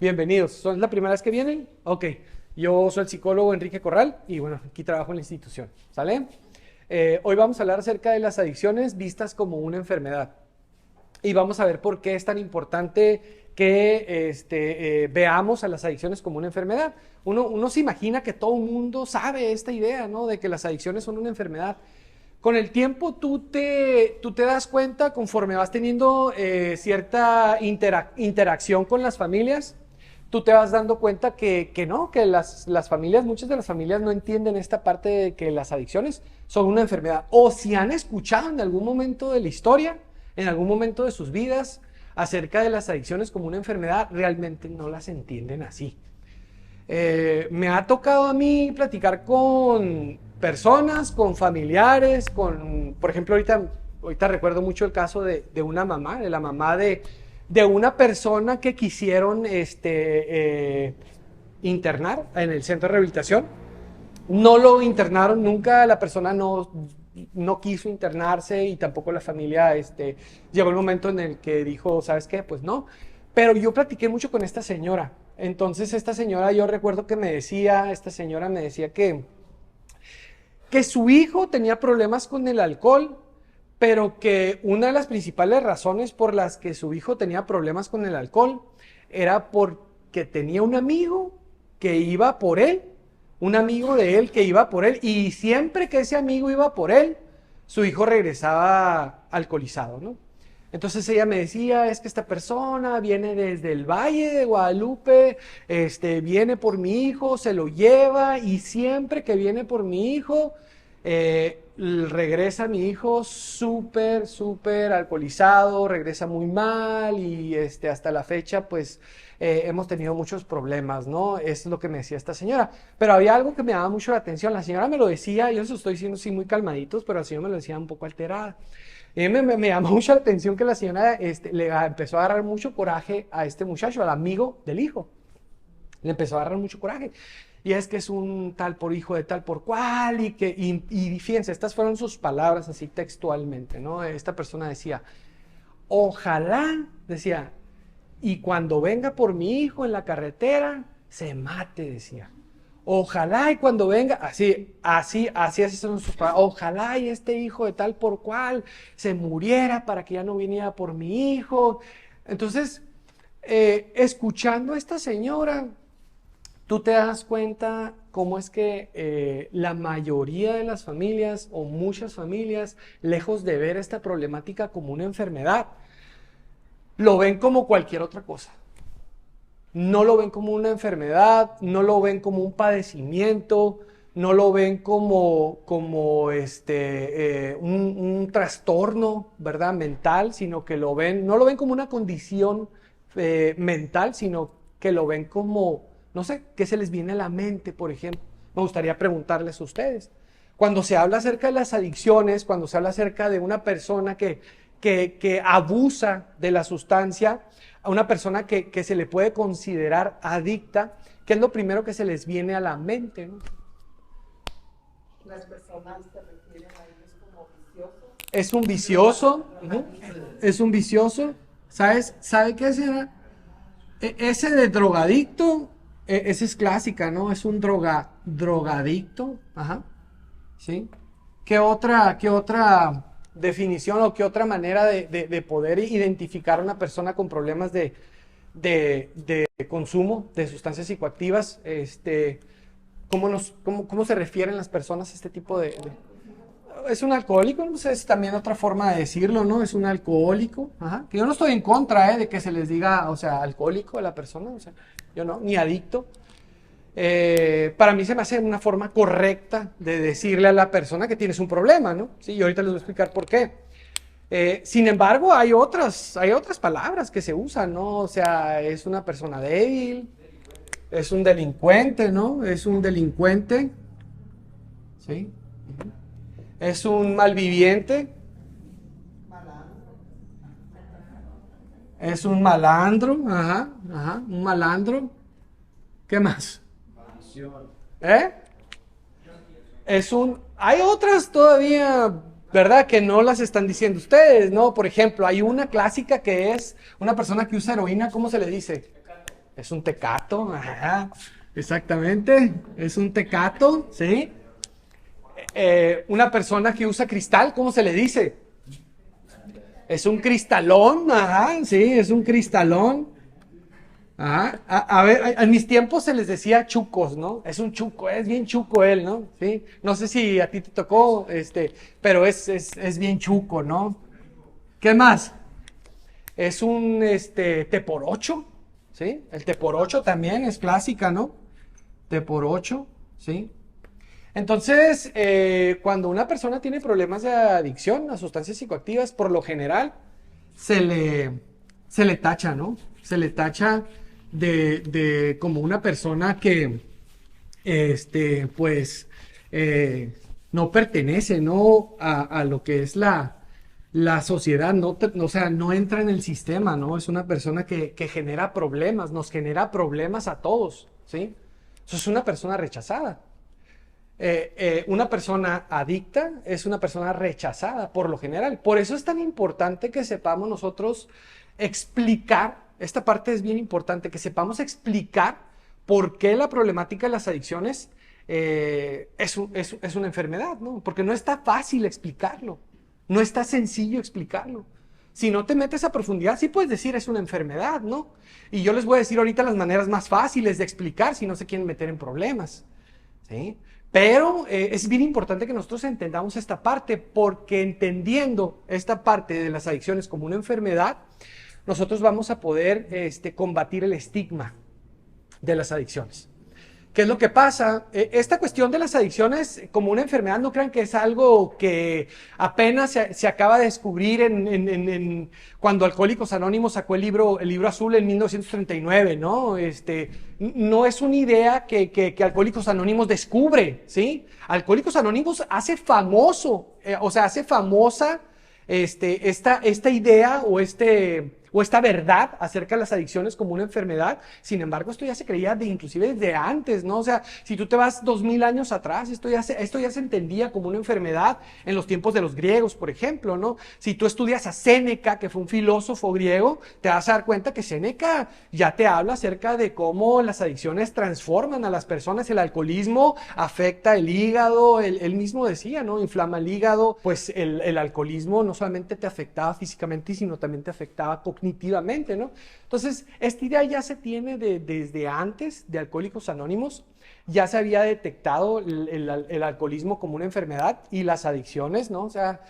Bienvenidos. ¿Son la primera vez que vienen? Ok. Yo soy el psicólogo Enrique Corral y bueno, aquí trabajo en la institución. ¿Sale? Hoy vamos a hablar acerca de las adicciones vistas como una enfermedad. Y vamos a ver por qué es tan importante que veamos a las adicciones como una enfermedad. Uno se imagina que todo el mundo sabe esta idea, ¿no? De que las adicciones son una enfermedad. Con el tiempo tú te das cuenta, conforme vas teniendo cierta interacción con las familias, tú te vas dando cuenta que no, que las familias, muchas de las familias no entienden esta parte de que las adicciones son una enfermedad. O si han escuchado en algún momento de la historia, en algún momento de sus vidas, acerca de las adicciones como una enfermedad, realmente no las entienden así. Me ha tocado a mí platicar con personas, con familiares, por ejemplo, ahorita recuerdo mucho el caso de una mamá, de la mamá de una persona que quisieron internar en el centro de rehabilitación. No lo internaron nunca, la persona no quiso internarse y tampoco la familia llegó el momento en el que dijo, ¿sabes qué? Pues no. Pero yo platiqué mucho con esta señora. Entonces esta señora, yo recuerdo que esta señora me decía que su hijo tenía problemas con el alcohol, pero que una de las principales razones por las que su hijo tenía problemas con el alcohol era porque tenía un amigo que iba por él, un amigo de él que iba por él, y siempre que ese amigo iba por él, su hijo regresaba alcoholizado, ¿no? Entonces ella me decía, es que esta persona viene desde el Valle de Guadalupe, viene por mi hijo, se lo lleva, y siempre que viene por mi hijo, regresa mi hijo súper alcoholizado, regresa muy mal, y hasta la fecha pues hemos tenido muchos problemas, ¿no? Eso es lo que me decía esta señora. Pero había algo que me daba mucho la atención. La señora me lo decía, yo se lo estoy diciendo así muy calmaditos, pero la señora me lo decía un poco alterada. Y me llamó mucho la atención que la señora le empezó a agarrar mucho coraje a este muchacho, al amigo del hijo. Le empezó a agarrar mucho coraje. Y es que es un tal por hijo de tal por cual, y fíjense, estas fueron sus palabras así textualmente, ¿no? Esta persona decía, ojalá, decía, y cuando venga por mi hijo en la carretera, se mate, decía. Ojalá y cuando venga, así son sus palabras, ojalá y este hijo de tal por cual se muriera para que ya no viniera por mi hijo. Entonces, escuchando a esta señora, tú te das cuenta cómo es que la mayoría de las familias o muchas familias, lejos de ver esta problemática como una enfermedad, lo ven como cualquier otra cosa. No lo ven como una enfermedad, no lo ven como un padecimiento, no lo ven como un trastorno, ¿verdad? Mental, sino que no lo ven como una condición mental, sino que lo ven como, no sé, ¿qué se les viene a la mente, por ejemplo? Me gustaría preguntarles a ustedes. Cuando se habla acerca de las adicciones, cuando se habla acerca de una persona que abusa de la sustancia, a una persona que se le puede considerar adicta, ¿qué es lo primero que se les viene a la mente, ¿no? Las personas se refieren a ellos como viciosos. Es un vicioso, ¿no? Es un vicioso. ¿Sabe qué será? Ese de drogadicto, esa es clásica, ¿no? Es un drogadicto, ajá, ¿sí? ¿Qué otra definición o qué otra manera de poder identificar a una persona con problemas de consumo de sustancias psicoactivas? ¿Cómo se refieren las personas a este tipo de... Es un alcohólico, no sé, es también otra forma de decirlo, ¿no? Es un alcohólico, ajá. Que yo no estoy en contra, de que se les diga, o sea, alcohólico a la persona, o sea, yo no, ni adicto. Para mí se me hace una forma correcta de decirle a la persona que tienes un problema, ¿no? Sí, y ahorita les voy a explicar por qué. Sin embargo, hay otras palabras que se usan, ¿no? O sea, es una persona débil, es un delincuente, ¿no? Es un delincuente, ¿sí? Es un malviviente, es un malandro, ajá, un malandro. ¿Qué más? Hay otras todavía, ¿verdad? Que no las están diciendo ustedes, ¿no? Por ejemplo, hay una clásica que es una persona que usa heroína, ¿cómo se le dice? Es un tecato, ajá, exactamente, es un tecato, ¿sí? Una persona que usa cristal, ¿cómo se le dice? Es un cristalón, ajá, sí, es un cristalón. Ajá. A ver, en mis tiempos se les decía chucos, ¿no? Es un chuco, es bien chuco él, ¿no? Sí. No sé si a ti te tocó, pero es bien chuco, ¿no? ¿Qué más? Es un T por 8, ¿sí? El T por 8 también es clásica, ¿no? T por 8, ¿sí? Entonces, cuando una persona tiene problemas de adicción a sustancias psicoactivas, por lo general se le, se le tacha, ¿no? Se le tacha de como una persona que, pues, no pertenece, ¿no? A lo que es la sociedad, no, o sea, no entra en el sistema, ¿no? Es una persona que genera problemas, nos genera problemas a todos, ¿sí? Eso es una persona rechazada. Una persona adicta es una persona rechazada por lo general. Por eso es tan importante que sepamos nosotros explicar, esta parte es bien importante, que sepamos explicar por qué la problemática de las adicciones es una enfermedad, ¿no? Porque no está fácil explicarlo, no está sencillo explicarlo. Si no te metes a profundidad, sí puedes decir es una enfermedad, ¿no? Y yo les voy a decir ahorita las maneras más fáciles de explicar si no se quieren meter en problemas, ¿sí? Pero es bien importante que nosotros entendamos esta parte, porque entendiendo esta parte de las adicciones como una enfermedad, nosotros vamos a poder combatir el estigma de las adicciones. ¿Qué es lo que pasa? Esta cuestión de las adicciones como una enfermedad, no crean que es algo que apenas se acaba de descubrir cuando Alcohólicos Anónimos sacó el libro Azul en 1939, ¿no? No es una idea que Alcohólicos Anónimos descubre, ¿sí? Alcohólicos Anónimos hace famoso, hace famosa esta idea o esta verdad acerca de las adicciones como una enfermedad. Sin embargo, esto ya se creía inclusive desde antes, ¿no? O sea, si tú te vas 2000 años atrás, esto ya se entendía como una enfermedad en los tiempos de los griegos, por ejemplo, ¿no? Si tú estudias a Séneca, que fue un filósofo griego, te vas a dar cuenta que Séneca ya te habla acerca de cómo las adicciones transforman a las personas. El alcoholismo afecta el hígado, él mismo decía, ¿no? Inflama el hígado. Pues el alcoholismo no solamente te afectaba físicamente, sino también te afectaba cognitivamente, ¿no? Entonces, esta idea ya se tiene desde antes de Alcohólicos Anónimos. Ya se había detectado el alcoholismo como una enfermedad y las adicciones, ¿no? O sea,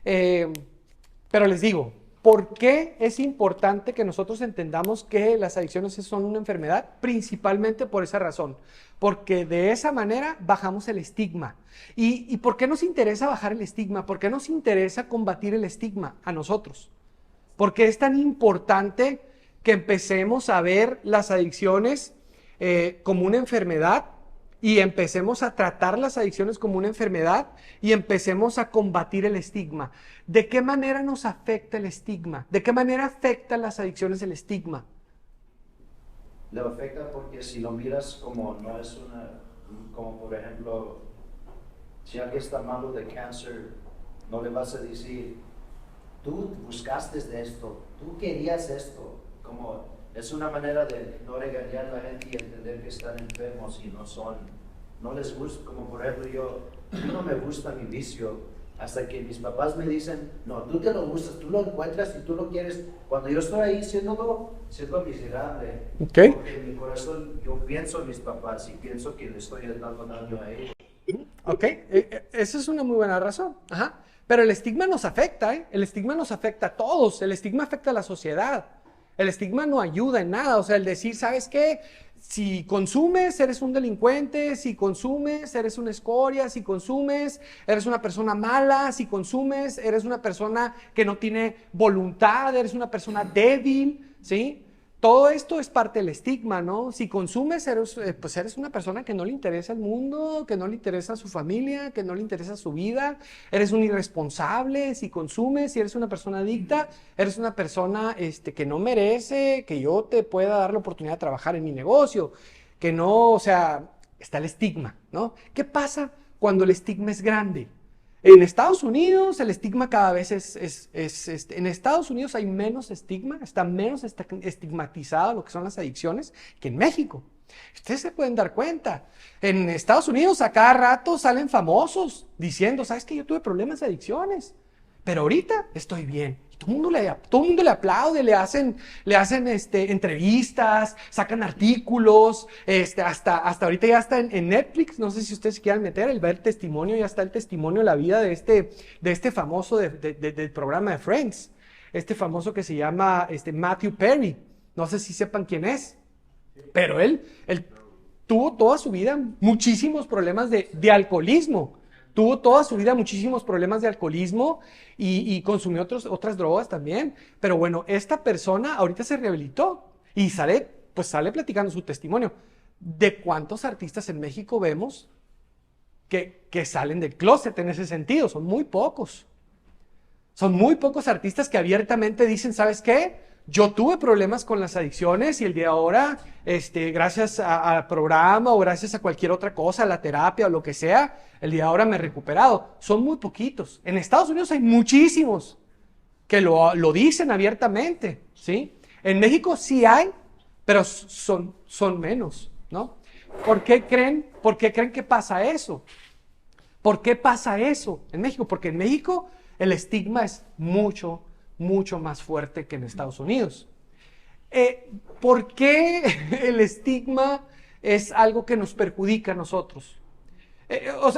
pero les digo, ¿por qué es importante que nosotros entendamos que las adicciones son una enfermedad? Principalmente por esa razón, porque de esa manera bajamos el estigma. ¿Y por qué nos interesa bajar el estigma? ¿Por qué nos interesa combatir el estigma a nosotros? Porque es tan importante que empecemos a ver las adicciones como una enfermedad, y empecemos a tratar las adicciones como una enfermedad y empecemos a combatir el estigma. ¿De qué manera nos afecta el estigma? ¿De qué manera afecta las adicciones el estigma? Le afecta porque si lo miras como no es como por ejemplo, si alguien está malo de cáncer, no le vas a decir, tú buscaste de esto, tú querías esto, como es una manera de no regañar a la gente y entender que están enfermos y no les gusta, como por ejemplo no me gusta mi vicio, hasta que mis papás me dicen, no, tú te lo gustas, tú lo encuentras y tú lo quieres. Cuando yo estoy ahí siendo miserable, Okay. porque en mi corazón yo pienso en mis papás y pienso que le estoy dando daño a ellos. Ok, esa es una muy buena razón. Ajá. Pero el estigma nos afecta, ¿eh? El estigma nos afecta a todos, el estigma afecta a la sociedad. El estigma no ayuda en nada, o sea, el decir, ¿sabes qué? Si consumes, eres un delincuente; si consumes, eres una escoria; si consumes, eres una persona mala; si consumes, eres una persona que no tiene voluntad, eres una persona débil, ¿sí? Todo esto es parte del estigma, ¿no? Si consumes, pues eres una persona que no le interesa el mundo, que no le interesa su familia, que no le interesa su vida, eres un irresponsable. Si consumes, si eres una persona adicta, eres una persona que no merece que yo te pueda dar la oportunidad de trabajar en mi negocio, que no, o sea, está el estigma, ¿no? ¿Qué pasa cuando el estigma es grande? En Estados Unidos el estigma cada vez en Estados Unidos hay menos estigma, está menos estigmatizado lo que son las adicciones que en México. Ustedes se pueden dar cuenta. En Estados Unidos a cada rato salen famosos diciendo, ¿sabes qué? Yo tuve problemas de adicciones, pero ahorita estoy bien. Todo el mundo le aplaude, le hacen entrevistas, sacan artículos, hasta ahorita ya está en Netflix, no sé si ustedes se quieran meter, ver testimonio, ya está el testimonio de la vida de este famoso del programa de Friends, este famoso que se llama Matthew Perry, no sé si sepan quién es, pero él tuvo toda su vida muchísimos problemas de alcoholismo. Tuvo toda su vida muchísimos problemas de alcoholismo y consumió otras drogas también. Pero bueno, esta persona ahorita se rehabilitó y sale platicando su testimonio. ¿De cuántos artistas en México vemos que salen del closet en ese sentido? Son muy pocos. Son muy pocos artistas que abiertamente dicen, ¿sabes qué? Yo tuve problemas con las adicciones y el día de ahora, gracias al programa o gracias a cualquier otra cosa, a la terapia o lo que sea, el día de ahora me he recuperado. Son muy poquitos. En Estados Unidos hay muchísimos que lo dicen abiertamente, ¿sí? En México sí hay, pero son menos, ¿no? ¿Por qué creen que pasa eso? ¿Por qué pasa eso en México? Porque en México el estigma es mucho más fuerte que en Estados Unidos. ¿Por qué el estigma es algo que nos perjudica a nosotros?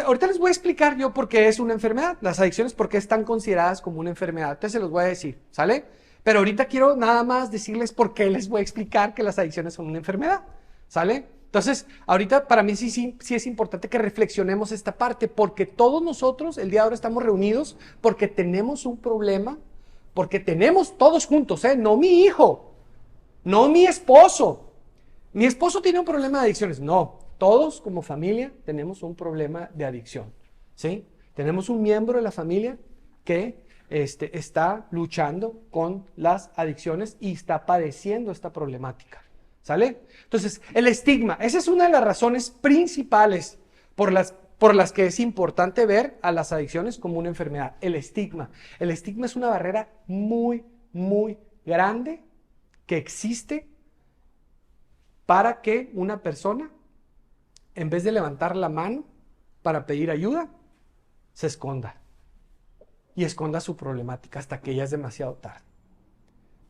Ahorita les voy a explicar yo por qué es una enfermedad, las adicciones, por qué están consideradas como una enfermedad. Entonces se los voy a decir, ¿sale? Pero ahorita quiero nada más decirles por qué les voy a explicar que las adicciones son una enfermedad, ¿sale? Entonces, ahorita para mí sí es importante que reflexionemos esta parte, porque todos nosotros el día de ahora estamos reunidos porque tenemos un problema, porque tenemos todos juntos, no mi hijo, no mi esposo. Mi esposo tiene un problema de adicciones. No, todos como familia tenemos un problema de adicción, ¿sí? Tenemos un miembro de la familia que está luchando con las adicciones y está padeciendo esta problemática, ¿sale? Entonces, el estigma, esa es una de las razones principales por las que es importante ver a las adicciones como una enfermedad. El estigma. El estigma es una barrera muy grande que existe para que una persona, en vez de levantar la mano para pedir ayuda, se esconda. Y esconda su problemática hasta que ya es demasiado tarde.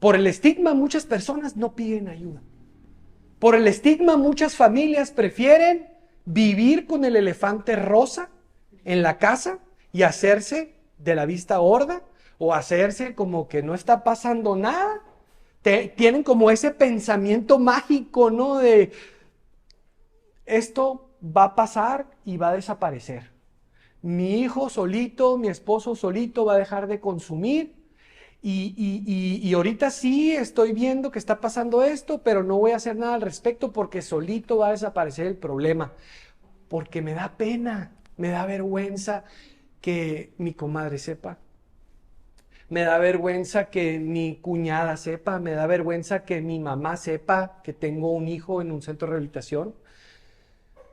Por el estigma, muchas personas no piden ayuda. Por el estigma, muchas familias prefieren vivir con el elefante rosa en la casa y hacerse de la vista gorda o hacerse como que no está pasando nada. Tienen como ese pensamiento mágico, ¿no? De esto va a pasar y va a desaparecer. Mi hijo solito, mi esposo solito va a dejar de consumir y ahorita sí estoy viendo que está pasando esto, pero no voy a hacer nada al respecto porque solito va a desaparecer el problema. Porque me da pena, me da vergüenza que mi comadre sepa. Me da vergüenza que mi cuñada sepa, me da vergüenza que mi mamá sepa que tengo un hijo en un centro de rehabilitación.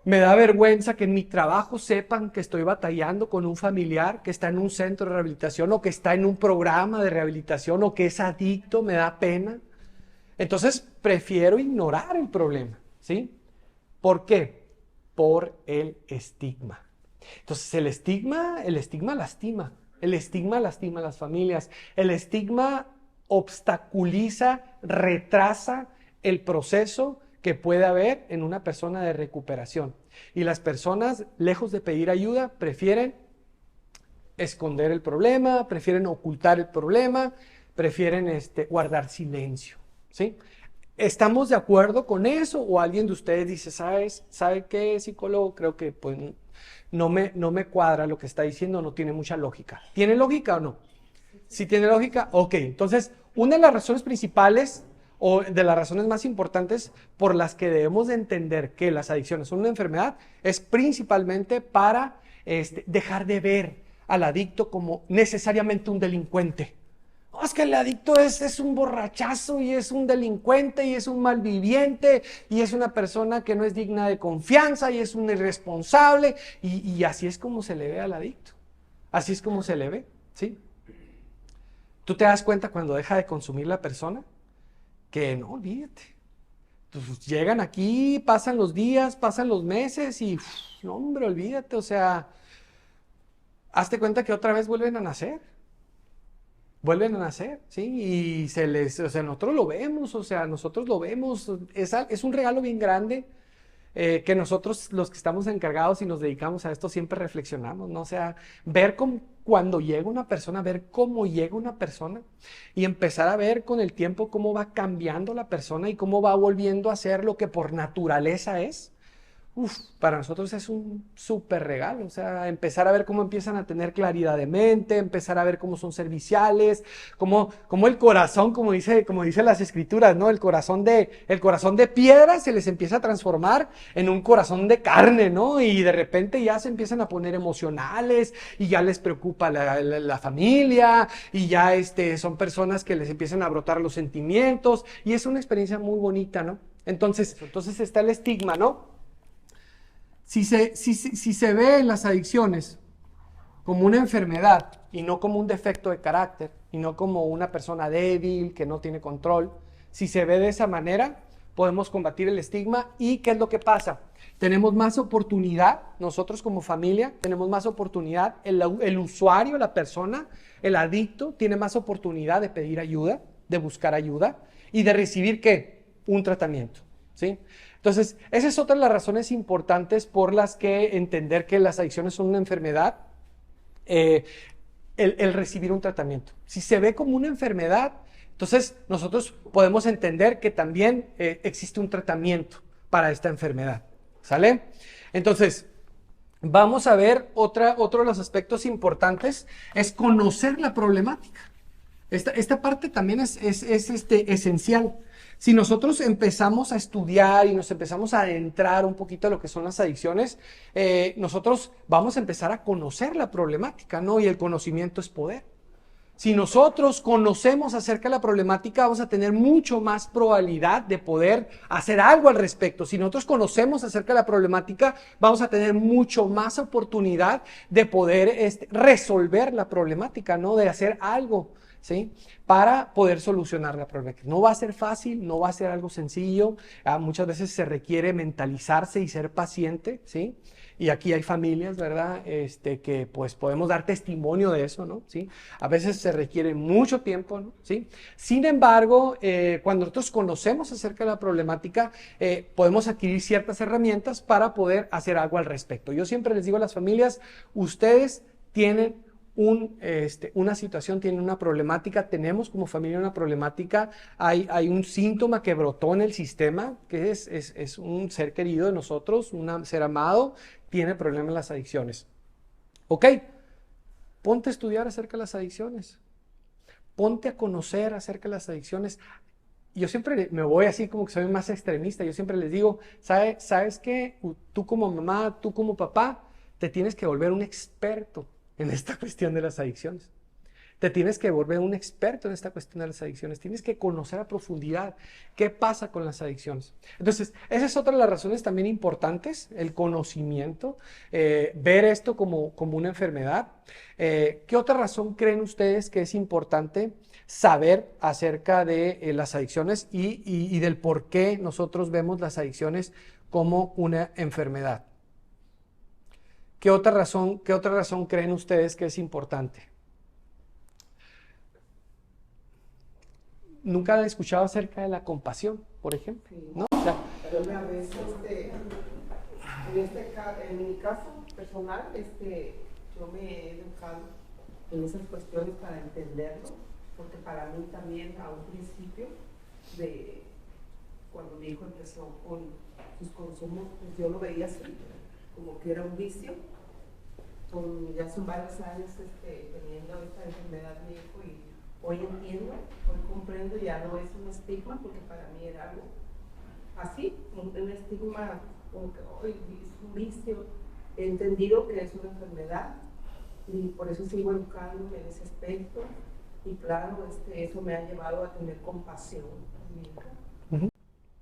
Me da vergüenza que en mi trabajo sepan que estoy batallando con un familiar que está en un centro de rehabilitación o que está en un programa de rehabilitación o que es adicto, me da pena. Entonces prefiero ignorar el problema, ¿sí? ¿Por qué? Por el estigma. Entonces el estigma lastima. El estigma lastima a las familias. El estigma obstaculiza, retrasa el proceso que puede haber en una persona de recuperación. Y las personas, lejos de pedir ayuda, prefieren esconder el problema, prefieren ocultar el problema, prefieren guardar silencio, ¿sí? ¿Estamos de acuerdo con eso? ¿O alguien de ustedes dice, ¿sabe qué, psicólogo? Creo que pues, no me cuadra lo que está diciendo, no tiene mucha lógica. ¿Tiene lógica o no? Si tiene lógica, ok. Entonces, una de las razones principales o de las razones más importantes por las que debemos de entender que las adicciones son una enfermedad es principalmente para dejar de ver al adicto como necesariamente un delincuente. No, es que el adicto es un borrachazo y es un delincuente y es un malviviente y es una persona que no es digna de confianza y es un irresponsable y así es como se le ve al adicto. Así es como se le ve, ¿sí? Tú te das cuenta cuando deja de consumir la persona que no, olvídate. Pues llegan aquí, pasan los días, pasan los meses y, no, hombre, olvídate, o sea, hazte cuenta que otra vez vuelven a nacer. Vuelven a nacer, ¿sí? Y o sea, nosotros lo vemos, es un regalo bien grande. Que nosotros los que estamos encargados y nos dedicamos a esto siempre reflexionamos, ¿no? O sea, ver cuando llega una persona, ver cómo llega una persona y empezar a ver con el tiempo cómo va cambiando la persona y cómo va volviendo a ser lo que por naturaleza es. Para nosotros es un súper regalo, o sea, empezar a ver cómo empiezan a tener claridad de mente, empezar a ver cómo son serviciales, cómo el corazón, como dice las escrituras, ¿no? El corazón de piedra se les empieza a transformar en un corazón de carne, ¿no? Y de repente ya se empiezan a poner emocionales y ya les preocupa la familia y ya son personas que les empiezan a brotar los sentimientos y es una experiencia muy bonita, ¿no? Entonces está el estigma, ¿no? Si se ve en las adicciones como una enfermedad y no como un defecto de carácter y no como una persona débil que no tiene control, si se ve de esa manera, podemos combatir el estigma. ¿Y qué es lo que pasa? Tenemos más oportunidad, nosotros como familia, tenemos más oportunidad, el usuario, la persona, el adicto, tiene más oportunidad de pedir ayuda, de buscar ayuda y de recibir, ¿qué? Un tratamiento, ¿sí? Entonces, esa es otra de las razones importantes por las que entender que las adicciones son una enfermedad, el recibir un tratamiento. Si se ve como una enfermedad, entonces nosotros podemos entender que también existe un tratamiento para esta enfermedad, ¿sale? Entonces, vamos a ver otro de los aspectos importantes, es conocer la problemática. Esta parte también es esencial. Si nosotros empezamos a estudiar y nos empezamos a adentrar un poquito a lo que son las adicciones, nosotros vamos a empezar a conocer la problemática, ¿no? Y el conocimiento es poder. Si nosotros conocemos acerca de la problemática, vamos a tener mucho más probabilidad de poder hacer algo al respecto. Si nosotros conocemos acerca de la problemática, vamos a tener mucho más oportunidad de poder resolver la problemática, ¿no? De hacer algo, ¿sí? Para poder solucionar la problemática. No va a ser fácil, no va a ser algo sencillo. Muchas veces se requiere mentalizarse y ser paciente, ¿sí? Y aquí hay familias, ¿verdad? Que pues podemos dar testimonio de eso, ¿no? ¿Sí? A veces se requiere mucho tiempo, ¿no? ¿Sí? Sin embargo, cuando nosotros conocemos acerca de la problemática, podemos adquirir ciertas herramientas para poder hacer algo al respecto. Yo siempre les digo a las familias, ustedes tienen una situación, tienen una problemática, tenemos como familia una problemática, hay un síntoma que brotó en el sistema, que es un ser querido de nosotros, un ser amado, tiene problemas en las adicciones. Ok, ponte a estudiar acerca de las adicciones, ponte a conocer acerca de las adicciones. Yo siempre me voy así como que soy más extremista, yo siempre les digo, ¿sabes qué? Tú como mamá, tú como papá, te tienes que volver un experto en esta cuestión de las adicciones. Te tienes que volver un experto en esta cuestión de las adicciones. Tienes que conocer a profundidad qué pasa con las adicciones. Entonces, esa es otra de las razones también importantes, el conocimiento, ver esto como una enfermedad. ¿Qué otra razón creen ustedes que es importante saber acerca de las adicciones y del por qué nosotros vemos las adicciones como una enfermedad? ¿Qué otra razón creen ustedes que es importante? ¿Nunca han escuchado acerca de la compasión, por ejemplo? ¿No? O sea, Pero una vez, en mi caso personal, yo me he educado en esas cuestiones para entenderlo, porque para mí también a un principio, cuando mi hijo empezó con sus consumos, pues yo lo veía así, como que era un vicio. Ya son varios años teniendo esta enfermedad mi hijo y hoy entiendo, hoy comprendo, ya no es un estigma, porque para mí era algo así, un estigma, como que hoy es un vicio. He entendido que es una enfermedad y por eso sigo educándome en ese aspecto y claro, eso me ha llevado a tener compasión por mi hija.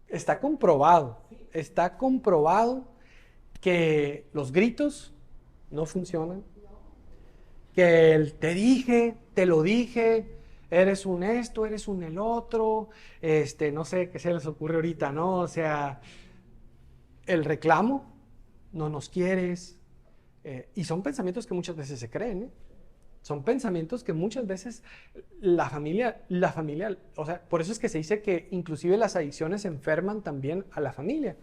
Está comprobado que los gritos no funcionan, que el te dije, te lo dije, eres un esto, eres un el otro, no sé qué se les ocurre ahorita, ¿no? O sea, el reclamo, no nos quieres, y son pensamientos que muchas veces se creen, ¿eh? Son pensamientos que muchas veces la familia, o sea, por eso es que se dice que inclusive las adicciones enferman también a la familia.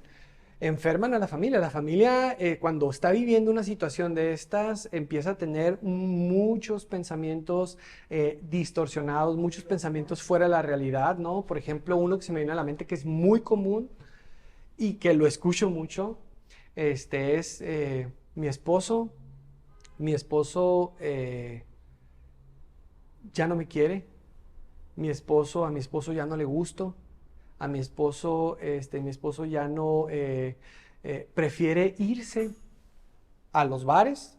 Enferman a la familia. La familia, cuando está viviendo una situación de estas, empieza a tener muchos pensamientos distorsionados, muchos pensamientos fuera de la realidad, ¿no? Por ejemplo, uno que se me viene a la mente que es muy común y que lo escucho mucho, es mi esposo ya no me quiere, a mi esposo ya no le gusto, a mi esposo ya no prefiere irse a los bares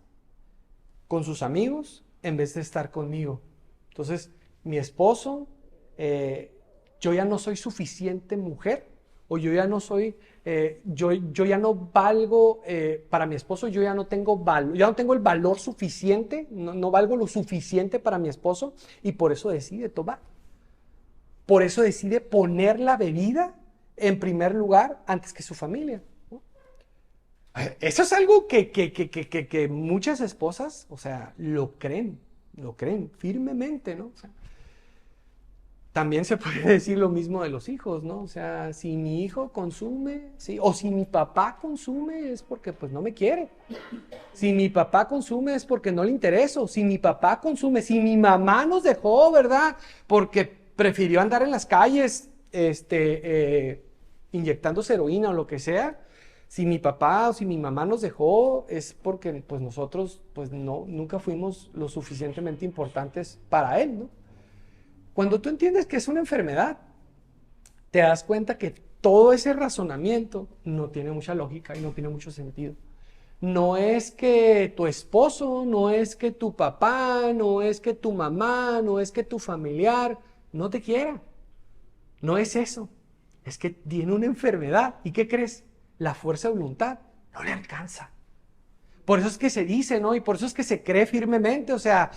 con sus amigos en vez de estar conmigo. Entonces, mi esposo, yo ya no soy suficiente mujer, o yo ya no soy, yo ya no valgo, para mi esposo yo ya no tengo valor, ya no tengo el valor suficiente, no valgo lo suficiente para mi esposo, y por eso decide tomar. Por eso decide poner la bebida en primer lugar antes que su familia, ¿no? Eso es algo que muchas esposas, o sea, lo creen firmemente, ¿no? O sea, también se puede decir lo mismo de los hijos, ¿no? O sea, si mi hijo consume, ¿sí? O si mi papá consume es porque pues no me quiere. Si mi papá consume es porque no le intereso. Si mi papá consume, si mi mamá nos dejó, ¿verdad? Porque prefirió andar en las calles, inyectándose heroína o lo que sea. Si mi papá o si mi mamá nos dejó es porque pues nosotros pues nunca fuimos lo suficientemente importantes para él, ¿no? Cuando tú entiendes que es una enfermedad, te das cuenta que todo ese razonamiento no tiene mucha lógica y no tiene mucho sentido. No es que tu esposo, no es que tu papá, no es que tu mamá, no es que tu familiar no te quiera. No es eso. Es que tiene una enfermedad. ¿Y qué crees? La fuerza de voluntad no le alcanza. Por eso es que se dice, ¿no? Y por eso es que se cree firmemente, o sea,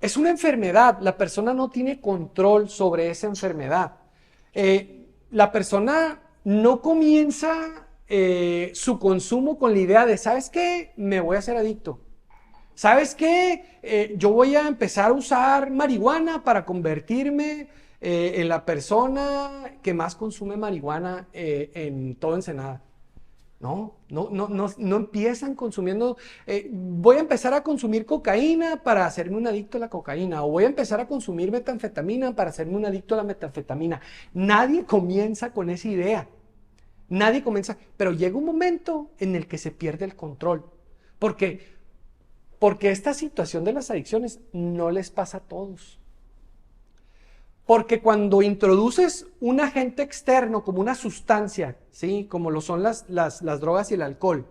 es una enfermedad, la persona no tiene control sobre esa enfermedad. La persona no comienza su consumo con la idea de, ¿sabes qué? Me voy a hacer adicto. ¿Sabes qué? Yo voy a empezar a usar marihuana para convertirme en la persona que más consume marihuana en todo Ensenada. No empiezan consumiendo, voy a empezar a consumir cocaína para hacerme un adicto a la cocaína, o voy a empezar a consumir metanfetamina para hacerme un adicto a la metanfetamina. Nadie comienza con esa idea, nadie comienza, pero llega un momento en el que se pierde el control, porque esta situación de las adicciones no les pasa a todos. Porque cuando introduces un agente externo como una sustancia, ¿sí? Como lo son las drogas y el alcohol,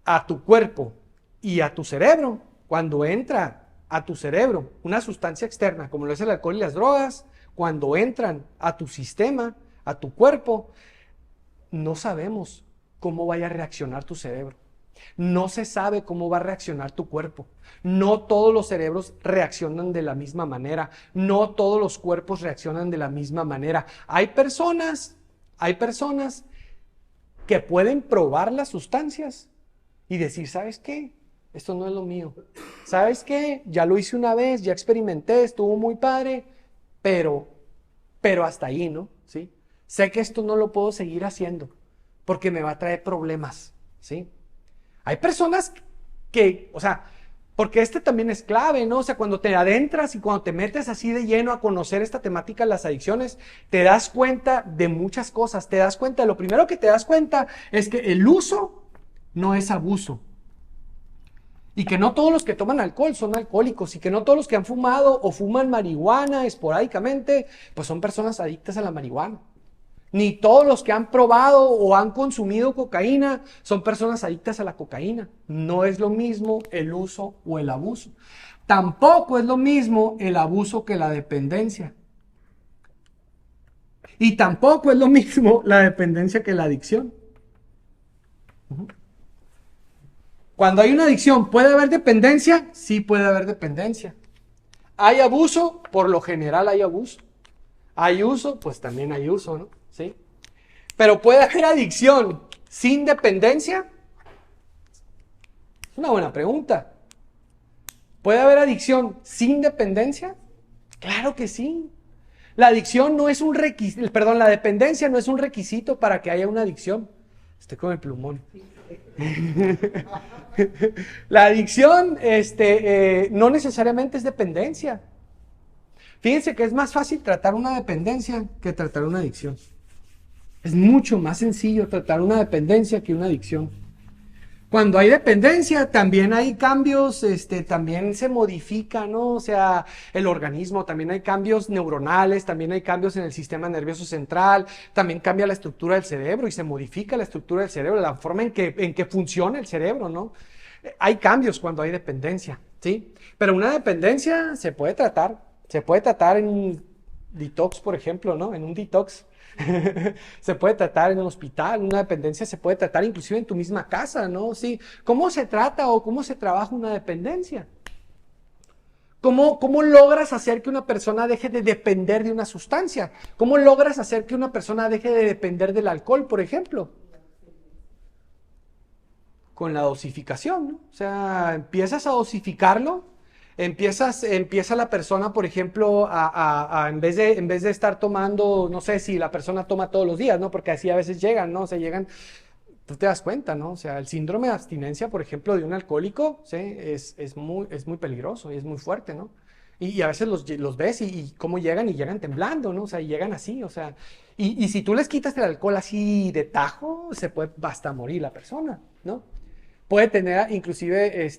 a tu cuerpo y a tu cerebro, cuando entra a tu cerebro una sustancia externa como lo es el alcohol y las drogas, cuando entran a tu sistema, a tu cuerpo, no sabemos cómo vaya a reaccionar tu cerebro. No se sabe cómo va a reaccionar tu cuerpo. No todos los cerebros reaccionan de la misma manera. No todos los cuerpos reaccionan de la misma manera. Hay personas que pueden probar las sustancias y decir, ¿sabes qué? Esto no es lo mío. ¿Sabes qué? Ya lo hice una vez, ya experimenté, estuvo muy padre, pero hasta ahí, ¿no? ¿Sí? Sé que esto no lo puedo seguir haciendo porque me va a traer problemas, ¿sí? Hay personas que, o sea, porque también es clave, ¿no? O sea, cuando te adentras y cuando te metes así de lleno a conocer esta temática de las adicciones, te das cuenta de muchas cosas. Lo primero que te das cuenta es que el uso no es abuso. Y que no todos los que toman alcohol son alcohólicos, y que no todos los que han fumado o fuman marihuana esporádicamente, pues son personas adictas a la marihuana. Ni todos los que han probado o han consumido cocaína son personas adictas a la cocaína. No es lo mismo el uso o el abuso. Tampoco es lo mismo el abuso que la dependencia. Y tampoco es lo mismo la dependencia que la adicción. Cuando hay una adicción, ¿puede haber dependencia? Sí puede haber dependencia. ¿Hay abuso? Por lo general hay abuso. ¿Hay uso? Pues también hay uso, ¿no? ¿Sí? Pero ¿puede haber adicción sin dependencia? Es una buena pregunta. ¿Puede haber adicción sin dependencia? Claro que sí. La adicción no es un requisito, perdón, la dependencia no es un requisito para que haya una adicción. Estoy con el plumón. La adicción, no necesariamente es dependencia. Fíjense que es más fácil tratar una dependencia que tratar una adicción. Es mucho más sencillo tratar una dependencia que una adicción. Cuando hay dependencia, también hay cambios, también se modifica, ¿no? O sea, el organismo, también hay cambios neuronales, también hay cambios en el sistema nervioso central, también cambia la estructura del cerebro y se modifica la estructura del cerebro, la forma en que funciona el cerebro, ¿no? Hay cambios cuando hay dependencia, ¿sí? Pero una dependencia se puede tratar en un detox, por ejemplo, ¿no? En un detox. Se puede tratar en un hospital, una dependencia se puede tratar inclusive en tu misma casa, ¿no? Sí. ¿Cómo se trata o cómo se trabaja una dependencia? ¿Cómo logras hacer que una persona deje de depender de una sustancia? ¿Cómo logras hacer que una persona deje de depender del alcohol, por ejemplo? Con la dosificación, ¿no? O sea, empiezas a dosificarlo. Empieza la persona, por ejemplo, en vez de estar tomando, no sé si la persona toma todos los días, ¿no? Porque así a veces llegan, ¿no? O sea, llegan, tú te das cuenta, ¿no? O sea, el síndrome de abstinencia, por ejemplo, de un alcohólico, ¿sí? Es muy peligroso y es muy fuerte, ¿no? Y a veces los ves y cómo llegan y llegan temblando, ¿no? O sea, y llegan así, o sea, y si tú les quitas el alcohol así de tajo, se puede hasta morir la persona, ¿no? Puede tener inclusive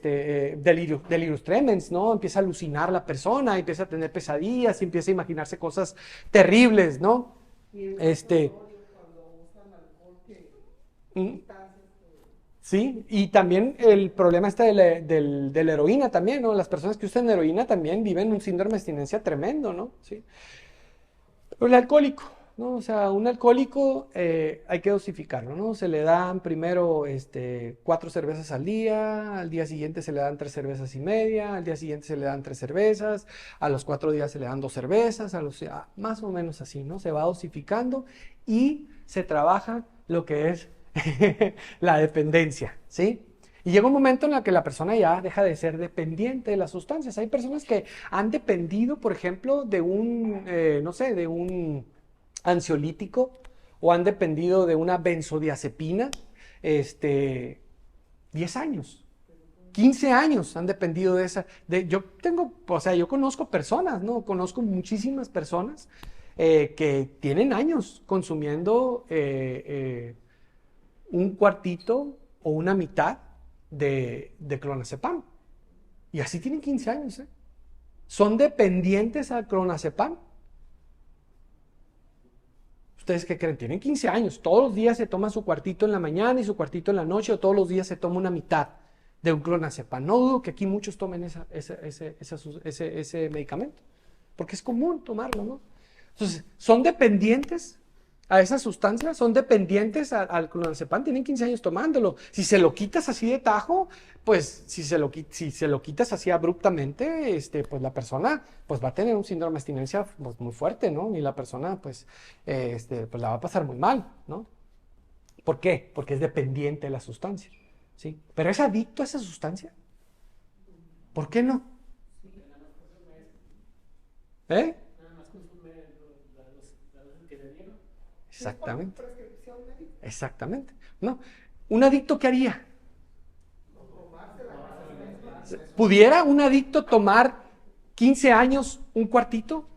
delirios tremens, ¿no? Empieza a alucinar la persona, empieza a tener pesadillas y empieza a imaginarse cosas terribles, ¿no? Y el Este, cuando usan alcohol, que mm, sustancias sí, y también el problema está de la heroína también, ¿no? Las personas que usan heroína también viven un síndrome de abstinencia tremendo, ¿no? Sí. Pero el alcohólico, ¿no? O sea, un alcohólico hay que dosificarlo, ¿no? Se le dan primero 4 cervezas al día siguiente se le dan 3 cervezas y media, al día siguiente se le dan 3 cervezas, a los 4 días se le dan 2 cervezas, más o menos así, ¿no? Se va dosificando y se trabaja lo que es la dependencia, ¿sí? Y llega un momento en el que la persona ya deja de ser dependiente de las sustancias. Hay personas que han dependido, por ejemplo, de no sé, de un ansiolítico o han dependido de una benzodiazepina, 10 años, 15 años han dependido de esa. Yo conozco personas, ¿no? Conozco muchísimas personas que tienen años consumiendo un cuartito o una mitad de clonazepam. Y así tienen 15 años, ¿eh? Son dependientes al clonazepam. ¿Ustedes qué creen? Tienen 15 años. Todos los días se toma su cuartito en la mañana y su cuartito en la noche, o todos los días se toma una mitad de un clonazepam. No dudo que aquí muchos tomen ese medicamento, porque es común tomarlo, ¿no? Entonces, son dependientes a esa sustancia, son dependientes al clonazepam, tienen 15 años tomándolo. Si se lo quitas así de tajo, pues si se lo quitas así abruptamente, pues la persona pues va a tener un síndrome de abstinencia pues, muy fuerte, ¿no? Y la persona pues la va a pasar muy mal, ¿no? ¿Por qué? Porque es dependiente de la sustancia, ¿sí? Pero es adicto a esa sustancia. ¿Por qué no? ¿Eh? Exactamente. Exactamente. ¿No? ¿Un adicto qué haría? ¿Pudiera un adicto tomar 15 años un cuartito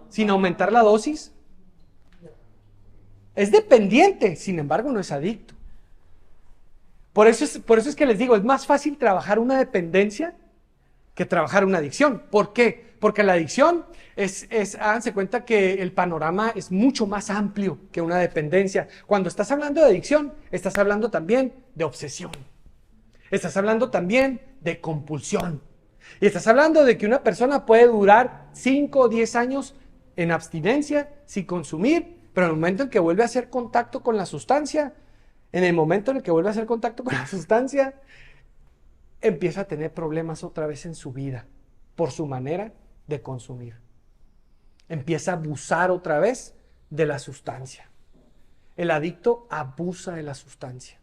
sin aumentar la dosis? Es dependiente, sin embargo no es adicto. Por eso es que les digo, es más fácil trabajar una dependencia que trabajar una adicción. ¿Por qué? Porque la adicción háganse cuenta que el panorama es mucho más amplio que una dependencia. Cuando estás hablando de adicción, estás hablando también de obsesión. Estás hablando también de compulsión. Y estás hablando de que una persona puede durar 5 o 10 años en abstinencia sin consumir, pero en el momento en que vuelve a hacer contacto con la sustancia, empieza a tener problemas otra vez en su vida por su manera de consumir. Empieza a abusar otra vez de la sustancia. El adicto abusa de la sustancia.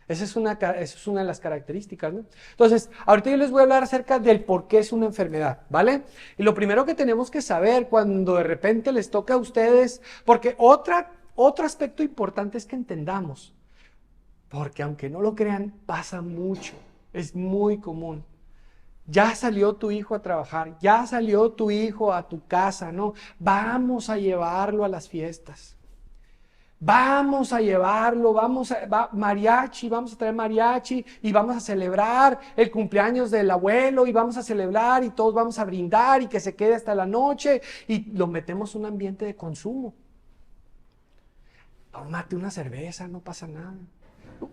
Esa es una de las características, ¿no? Entonces, ahorita yo les voy a hablar acerca del por qué es una enfermedad, ¿vale? Y lo primero que tenemos que saber cuando de repente les toca a ustedes, porque otro aspecto importante es que entendamos, porque aunque no lo crean, pasa mucho, es muy común. Ya salió tu hijo a trabajar, ya salió tu hijo a tu casa, ¿no? Vamos a llevarlo a las fiestas. Vamos a llevarlo, mariachi, vamos a traer mariachi y vamos a celebrar el cumpleaños del abuelo y vamos a celebrar y todos vamos a brindar y que se quede hasta la noche y lo metemos en un ambiente de consumo. Tómate una cerveza, no pasa nada.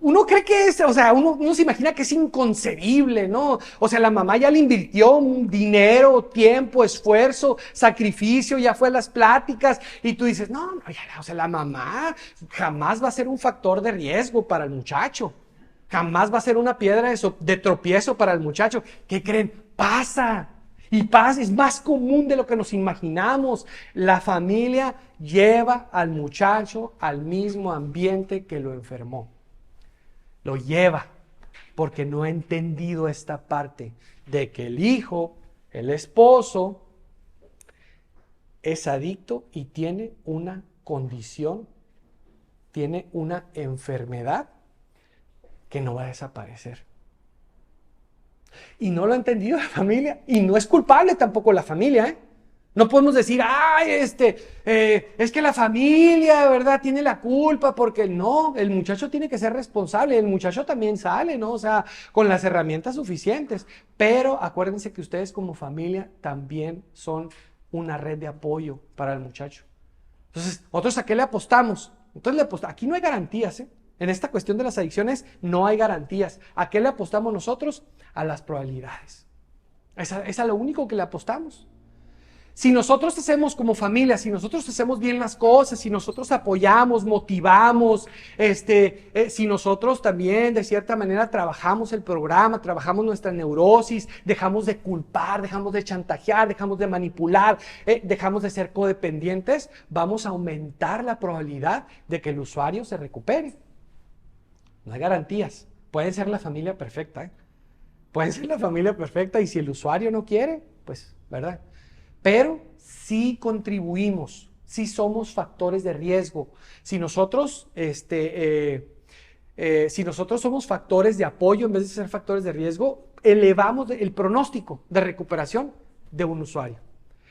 Uno cree que uno se imagina que es inconcebible, ¿no? O sea, la mamá ya le invirtió dinero, tiempo, esfuerzo, sacrificio, ya fue a las pláticas y tú dices, no, la mamá jamás va a ser un factor de riesgo para el muchacho, jamás va a ser una piedra de tropiezo para el muchacho. ¿Qué creen? Pasa. Y pasa, es más común de lo que nos imaginamos. La familia lleva al muchacho al mismo ambiente que lo enfermó. Lo lleva porque no ha entendido esta parte de que el hijo, el esposo, es adicto y tiene una condición, tiene una enfermedad que no va a desaparecer. Y no lo ha entendido la familia y no es culpable tampoco la familia, ¿eh? No podemos decir, es que la familia, ¿verdad?, tiene la culpa, porque no, el muchacho tiene que ser responsable, el muchacho también sale, ¿no? O sea, con las herramientas suficientes. Pero acuérdense que ustedes como familia también son una red de apoyo para el muchacho. Entonces, ¿nosotros a qué le apostamos? Entonces, aquí no hay garantías, ¿eh? En esta cuestión de las adicciones no hay garantías. ¿A qué le apostamos nosotros? A las probabilidades. Es a lo único que le apostamos. Si nosotros hacemos como familia, si nosotros hacemos bien las cosas, si nosotros apoyamos, motivamos, si nosotros también de cierta manera trabajamos el programa, trabajamos nuestra neurosis, dejamos de culpar, dejamos de chantajear, dejamos de manipular, dejamos de ser codependientes, vamos a aumentar la probabilidad de que el usuario se recupere. No hay garantías. Pueden ser la familia perfecta, ¿eh? Pueden ser la familia perfecta y si el usuario no quiere, pues, ¿verdad? Pero sí contribuimos, sí somos factores de riesgo. Si nosotros, somos factores de apoyo en vez de ser factores de riesgo, elevamos el pronóstico de recuperación de un usuario.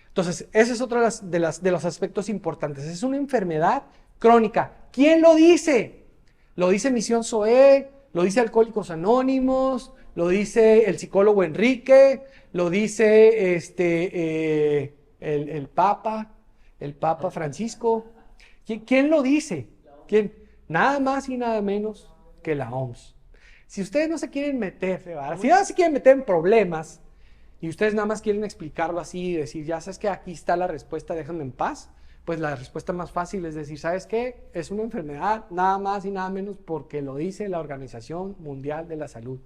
Entonces, ese es otro de los aspectos importantes. Es una enfermedad crónica. ¿Quién lo dice? Lo dice Misión SOE, lo dice Alcohólicos Anónimos, lo dice el psicólogo Enrique, lo dice el Papa Francisco. ¿Quién lo dice? ¿Quién? Nada más y nada menos que la OMS. Si ustedes no se quieren meter, si no se quieren meter en problemas y ustedes nada más quieren explicarlo así y decir, ya sabes que aquí está la respuesta, déjame en paz, pues la respuesta más fácil es decir, ¿sabes qué? Es una enfermedad nada más y nada menos porque lo dice la Organización Mundial de la Salud.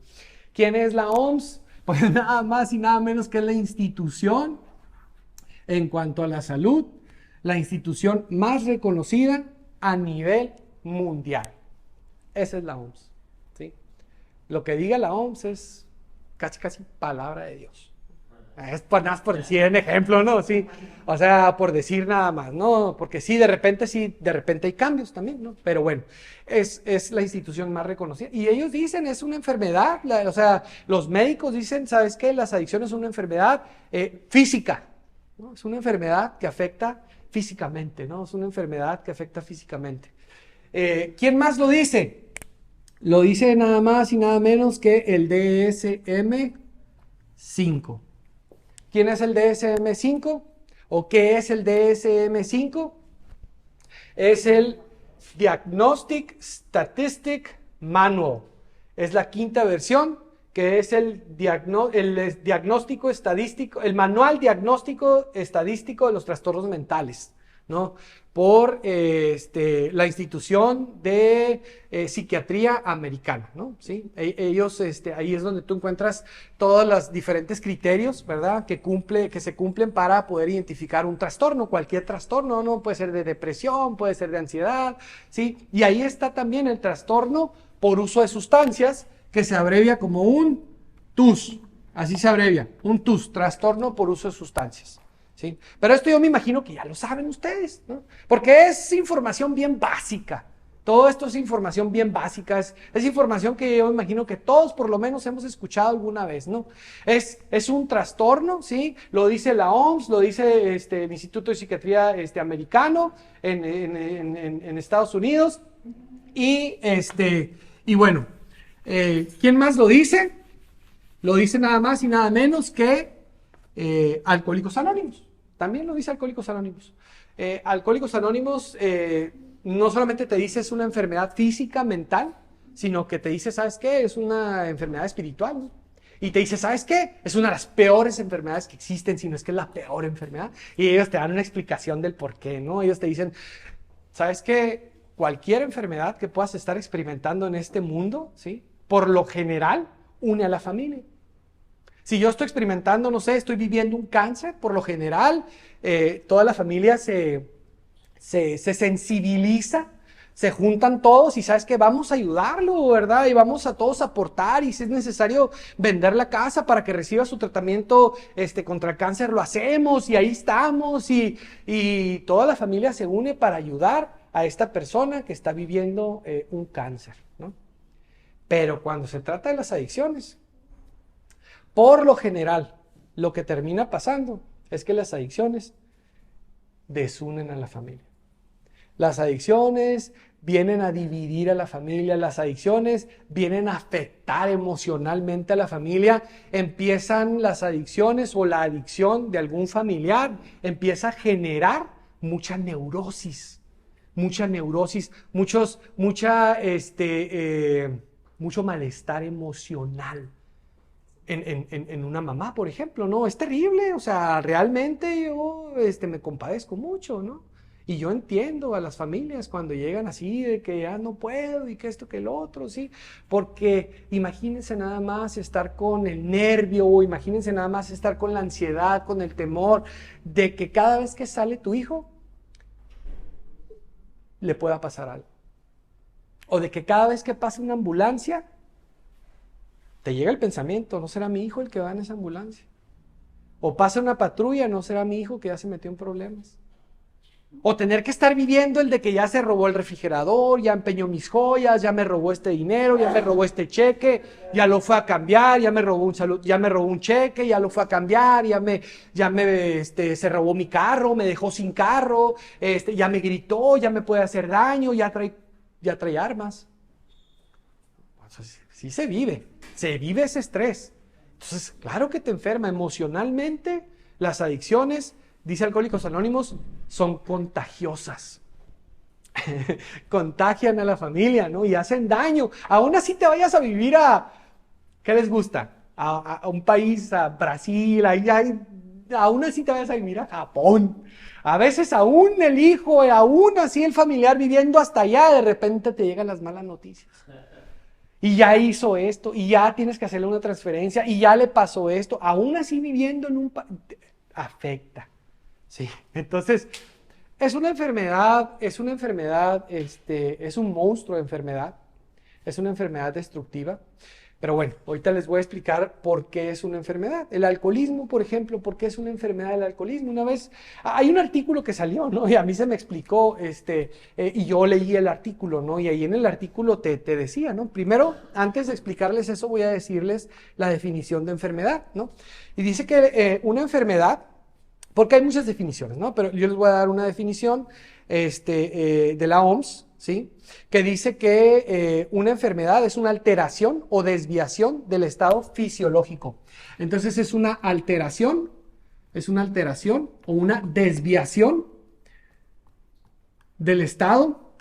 ¿Quién es la OMS? Pues nada más y nada menos que la institución en cuanto a la salud, la institución más reconocida a nivel mundial. Esa es la OMS, ¿sí? Lo que diga la OMS es casi palabra de Dios. Es nada más por decir un ejemplo, ¿no? Sí. O sea, por decir nada más, ¿no? Porque sí, de repente hay cambios también, ¿no? Pero bueno, es la institución más reconocida. Y ellos dicen, es una enfermedad, o sea, los médicos dicen, ¿sabes qué? Las adicciones son una enfermedad física, ¿no? Es una enfermedad que afecta físicamente, ¿no? Es una enfermedad que afecta físicamente. ¿Quién más lo dice? Lo dice nada más y nada menos que el DSM-5. ¿Quién es el DSM-5? ¿O qué es el DSM-5? Es el Diagnostic Statistic Manual. Es la quinta versión, que es el diagnóstico estadístico, el manual diagnóstico estadístico de los trastornos mentales, ¿no? Por la institución de psiquiatría americana, ¿no? ¿Sí? Ellos, ahí es donde tú encuentras todos los diferentes criterios, ¿verdad? Que se cumplen para poder identificar un trastorno, cualquier trastorno, ¿no? Puede ser de depresión, puede ser de ansiedad, ¿sí? Y ahí está también el trastorno por uso de sustancias, que se abrevia como un TUS, así se abrevia, un TUS, trastorno por uso de sustancias. ¿Sí? Pero esto yo me imagino que ya lo saben ustedes, ¿no? Porque es información bien básica. Todo esto es información bien básica, es información que yo me imagino que todos por lo menos hemos escuchado alguna vez, ¿no? Es un trastorno, ¿sí? Lo dice la OMS, lo dice el Instituto de Psiquiatría americano en Estados Unidos. Y bueno, ¿quién más lo dice? Lo dice nada más y nada menos que Alcohólicos Anónimos. También lo dice Alcohólicos Anónimos. Alcohólicos Anónimos no solamente te dice es una enfermedad física, mental, sino que te dice, ¿sabes qué? Es una enfermedad espiritual, ¿no? Y te dice, ¿sabes qué? Es una de las peores enfermedades que existen, si no es que es la peor enfermedad. Y ellos te dan una explicación del por qué, ¿no? Ellos te dicen, ¿sabes qué? Cualquier enfermedad que puedas estar experimentando en este mundo, ¿sí? Por lo general, une a la familia. Si yo estoy experimentando, no sé, estoy viviendo un cáncer, por lo general, toda la familia se sensibiliza, se juntan todos y sabes que vamos a ayudarlo, ¿verdad? Y vamos a todos a aportar y si es necesario vender la casa para que reciba su tratamiento contra el cáncer, lo hacemos y ahí estamos y toda la familia se une para ayudar a esta persona que está viviendo un cáncer, ¿no? Pero cuando se trata de las adicciones, por lo general, lo que termina pasando es que las adicciones desunen a la familia. Las adicciones vienen a dividir a la familia, las adicciones vienen a afectar emocionalmente a la familia. Empiezan las adicciones o la adicción de algún familiar, empieza a generar mucha neurosis, mucho malestar emocional. En una mamá, por ejemplo, ¿no? Es terrible, o sea, realmente yo me compadezco mucho, ¿no? Y yo entiendo a las familias cuando llegan así de que ya no puedo y que esto, que el otro, ¿sí? Porque imagínense nada más estar con el nervio o imagínense nada más estar con la ansiedad, con el temor de que cada vez que sale tu hijo le pueda pasar algo. O de que cada vez que pase una ambulancia te llega el pensamiento, ¿no será mi hijo el que va en esa ambulancia? O pasa una patrulla, ¿no será mi hijo que ya se metió en problemas? O tener que estar viviendo el de que ya se robó el refrigerador, ya empeñó mis joyas, ya me robó este dinero, ya me robó este cheque, ya lo fue a cambiar, ya me robó un cheque, ya lo fue a cambiar, se robó mi carro, me dejó sin carro, ya me gritó, ya me puede hacer daño, ya trae armas. Entonces, sí se vive ese estrés. Entonces, claro que te enferma emocionalmente. Las adicciones, dice Alcohólicos Anónimos, son contagiosas. Contagian a la familia, ¿no? Y hacen daño. Aún así te vayas a vivir ¿qué les gusta? A un país, a Brasil, aún así te vayas a vivir a Japón. A veces aún el hijo, aún así el familiar viviendo hasta allá, de repente te llegan las malas noticias. Y ya hizo esto, y ya tienes que hacerle una transferencia, y ya le pasó esto, aún así viviendo en un país, afecta. Sí, entonces, es una enfermedad, es un monstruo de enfermedad, es una enfermedad destructiva. Pero bueno, ahorita les voy a explicar por qué es una enfermedad. El alcoholismo, por ejemplo, ¿por qué es una enfermedad el alcoholismo? Una vez, hay un artículo que salió, ¿no? Y a mí se me explicó, y yo leí el artículo, ¿no? Y ahí en el artículo te decía, ¿no? Primero, antes de explicarles eso, voy a decirles la definición de enfermedad, ¿no? Y dice que una enfermedad, porque hay muchas definiciones, ¿no? Pero yo les voy a dar una definición de la OMS, ¿sí? Que dice que una enfermedad es una alteración o desviación del estado fisiológico. Entonces es una alteración o una desviación del estado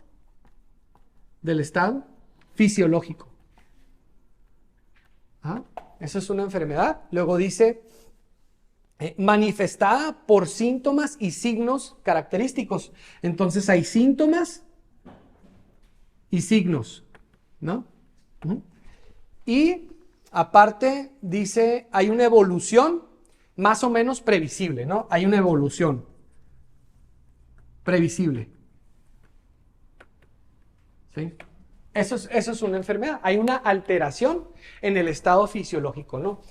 fisiológico. ¿Ah? Eso es una enfermedad. Luego dice manifestada por síntomas y signos característicos. Entonces hay síntomas y signos, ¿no? Y aparte dice, hay una evolución más o menos previsible, ¿no? Hay una evolución previsible. ¿Sí? Eso es una enfermedad. Hay una alteración en el estado fisiológico, ¿no?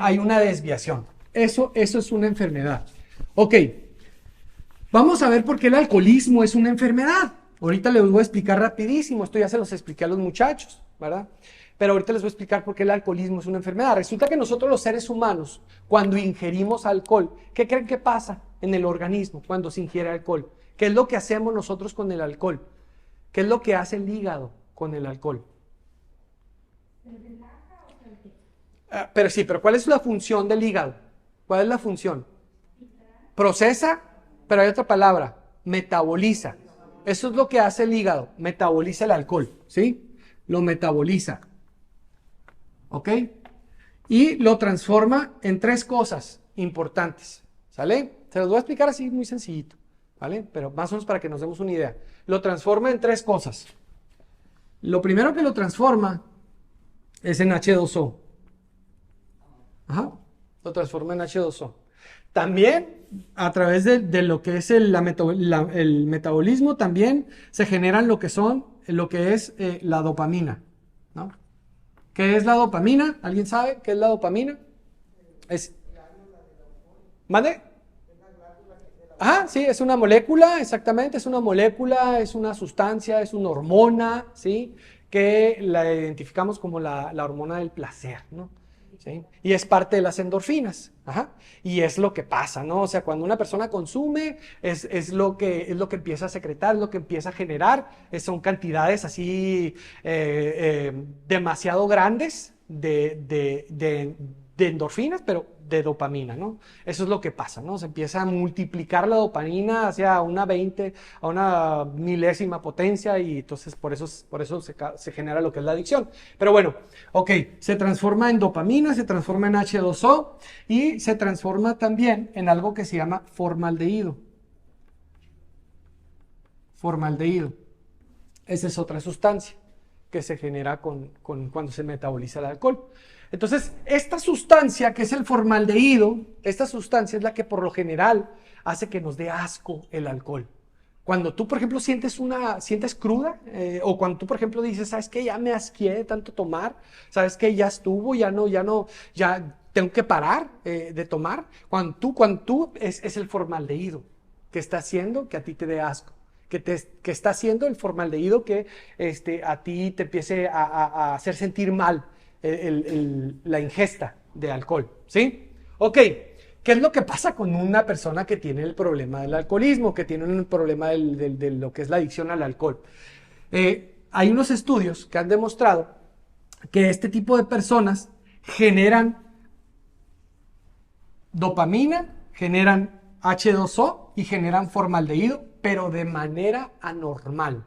Hay una desviación. Eso es una enfermedad. Ok, vamos a ver por qué el alcoholismo es una enfermedad. Ahorita les voy a explicar rapidísimo, esto ya se los expliqué a los muchachos, ¿verdad? Pero ahorita les voy a explicar por qué el alcoholismo es una enfermedad. Resulta que nosotros los seres humanos, cuando ingerimos alcohol, ¿qué creen que pasa en el organismo cuando se ingiere alcohol? ¿Qué es lo que hacemos nosotros con el alcohol? ¿Qué es lo que hace el hígado con el alcohol? Pero sí, pero ¿cuál es la función del hígado? ¿Cuál es la función? Procesa, pero hay otra palabra, metaboliza. Eso es lo que hace el hígado, metaboliza el alcohol, ¿sí? Lo metaboliza. ¿Ok? Y lo transforma en 3 cosas importantes, ¿sale? Se los voy a explicar así muy sencillito, ¿vale? Pero más o menos para que nos demos una idea. Lo transforma en 3 cosas. Lo primero que lo transforma es en H2O. Ajá. Lo transforma en H2O. También, a través de lo que es el metabolismo, también se generan lo que es la dopamina, ¿no? ¿Qué es la dopamina? ¿Alguien sabe qué es la dopamina? ¿Mande? Ajá, sí, es una molécula, exactamente, es una molécula, es una sustancia, es una hormona, ¿sí? Que la identificamos como la hormona del placer, ¿no? ¿Sí? Y es parte de las endorfinas. Ajá. Y es lo que pasa, ¿no? O sea, cuando una persona consume, es lo que empieza a secretar, es lo que empieza a generar. Son cantidades así demasiado grandes de endorfinas, pero de dopamina, ¿no? Eso es lo que pasa, ¿no? Se empieza a multiplicar la dopamina hacia una 20, a una milésima potencia y entonces por eso se genera lo que es la adicción. Pero bueno, ok, se transforma en dopamina, se transforma en H2O y se transforma también en algo que se llama formaldehído. Formaldehído. Esa es otra sustancia que se genera cuando se metaboliza el alcohol. Entonces, esta sustancia que es el formaldehído, esta sustancia es la que por lo general hace que nos dé asco el alcohol. Cuando tú, por ejemplo, sientes cruda, o cuando tú, por ejemplo, dices, ¿sabes qué? Ya me asqué de tanto tomar, ¿sabes qué? Ya estuvo, ya tengo que parar de tomar. Cuando tú es el formaldehído que está haciendo que a ti te dé asco. Que está haciendo el formaldehído que a ti te empiece a hacer sentir mal la ingesta de alcohol, ¿sí? Ok, ¿qué es lo que pasa con una persona que tiene el problema del alcoholismo, que tiene un problema de lo que es la adicción al alcohol? Hay unos estudios que han demostrado que este tipo de personas generan dopamina, generan H2O y generan formaldehído, pero de manera anormal.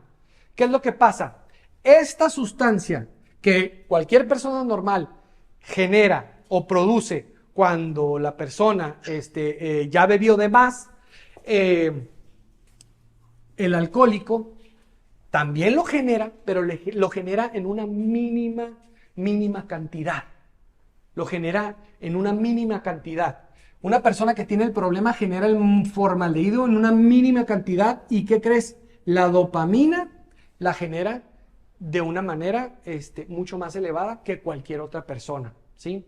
¿Qué es lo que pasa? Esta sustancia que cualquier persona normal genera o produce cuando la persona ya bebió de más, el alcohólico también lo genera, pero lo genera en una mínima cantidad. Lo genera en una mínima cantidad. Una persona que tiene el problema genera el formaldehído en una mínima cantidad. ¿Y qué crees? La dopamina la genera de una manera mucho más elevada que cualquier otra persona, ¿sí?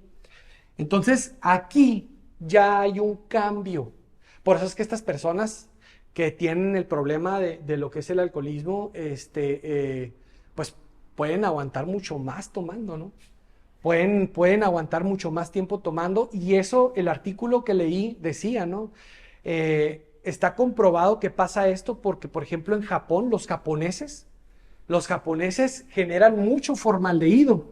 Entonces, aquí ya hay un cambio. Por eso es que estas personas que tienen el problema de lo que es el alcoholismo, pues pueden aguantar mucho más tomando, ¿no? Pueden aguantar mucho más tiempo tomando, y eso, el artículo que leí decía, ¿no? Está comprobado que pasa esto porque, por ejemplo, en Japón, los japoneses generan mucho formaldehído.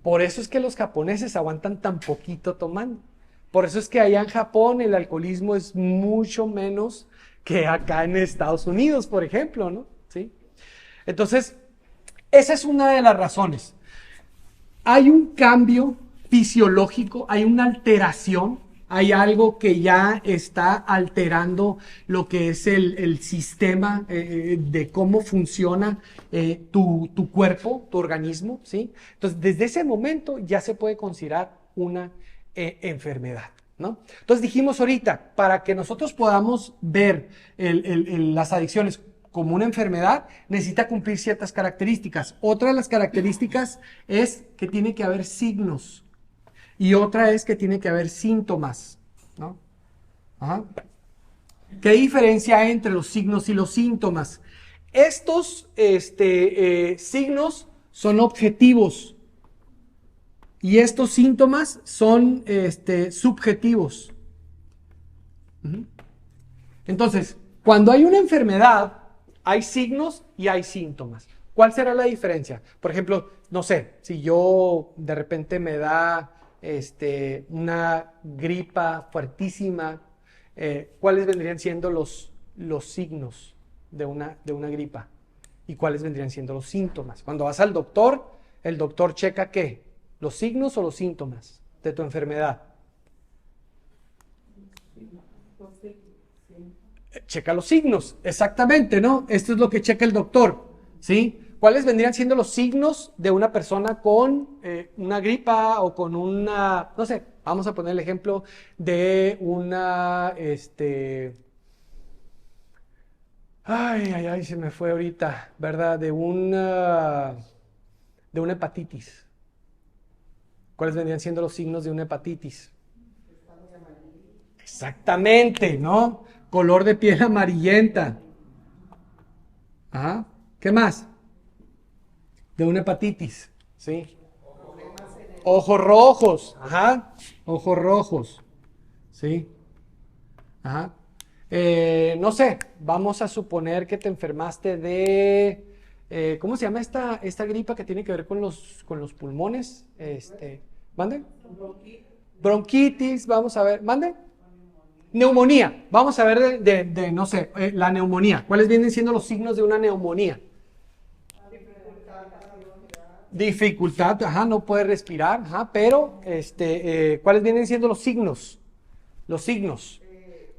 Por eso es que los japoneses aguantan tan poquito tomando. Por eso es que allá en Japón el alcoholismo es mucho menos que acá en Estados Unidos, por ejemplo, ¿no? ¿Sí? Entonces, esa es una de las razones. Hay un cambio fisiológico, hay una alteración hay algo que ya está alterando lo que es el sistema de cómo funciona tu cuerpo, tu organismo, ¿sí? Entonces, desde ese momento ya se puede considerar una enfermedad, ¿no? Entonces dijimos ahorita, para que nosotros podamos ver las adicciones como una enfermedad, necesita cumplir ciertas características. Otra de las características es que tiene que haber signos. Y otra es que tiene que haber síntomas, ¿no? Ajá. ¿Qué diferencia hay entre los signos y los síntomas? Estos signos son objetivos y estos síntomas son subjetivos. Entonces, cuando hay una enfermedad, hay signos y hay síntomas. ¿Cuál será la diferencia? Por ejemplo, no sé, si yo de repente me da una gripa fuertísima, ¿cuáles vendrían siendo los signos de una gripa? ¿Y cuáles vendrían siendo los síntomas? Cuando vas al doctor, el doctor checa ¿qué? ¿Los signos o los síntomas de tu enfermedad? Checa los signos, exactamente, ¿no? Esto es lo que checa el doctor, ¿sí? ¿Cuáles vendrían siendo los signos de una persona con una gripa o con una, no sé, vamos a poner el ejemplo de una, ay, se me fue ahorita, ¿verdad? De una hepatitis. ¿Cuáles vendrían siendo los signos de una hepatitis? Exactamente, ¿no? Color de piel amarillenta. Ajá. ¿Qué más? De una hepatitis, ¿sí? Ojos rojos, ajá. Ojos rojos, ¿sí? Ajá. No sé, vamos a suponer que te enfermaste de... ¿cómo se llama esta gripa que tiene que ver con los pulmones? ¿Mande? Bronquitis, vamos a ver, ¿mande? Neumonía, vamos a ver no sé, la neumonía. ¿Cuáles vienen siendo los signos de una neumonía? Dificultad, ajá, no puede respirar, ajá, pero ¿cuáles vienen siendo los signos? Los signos.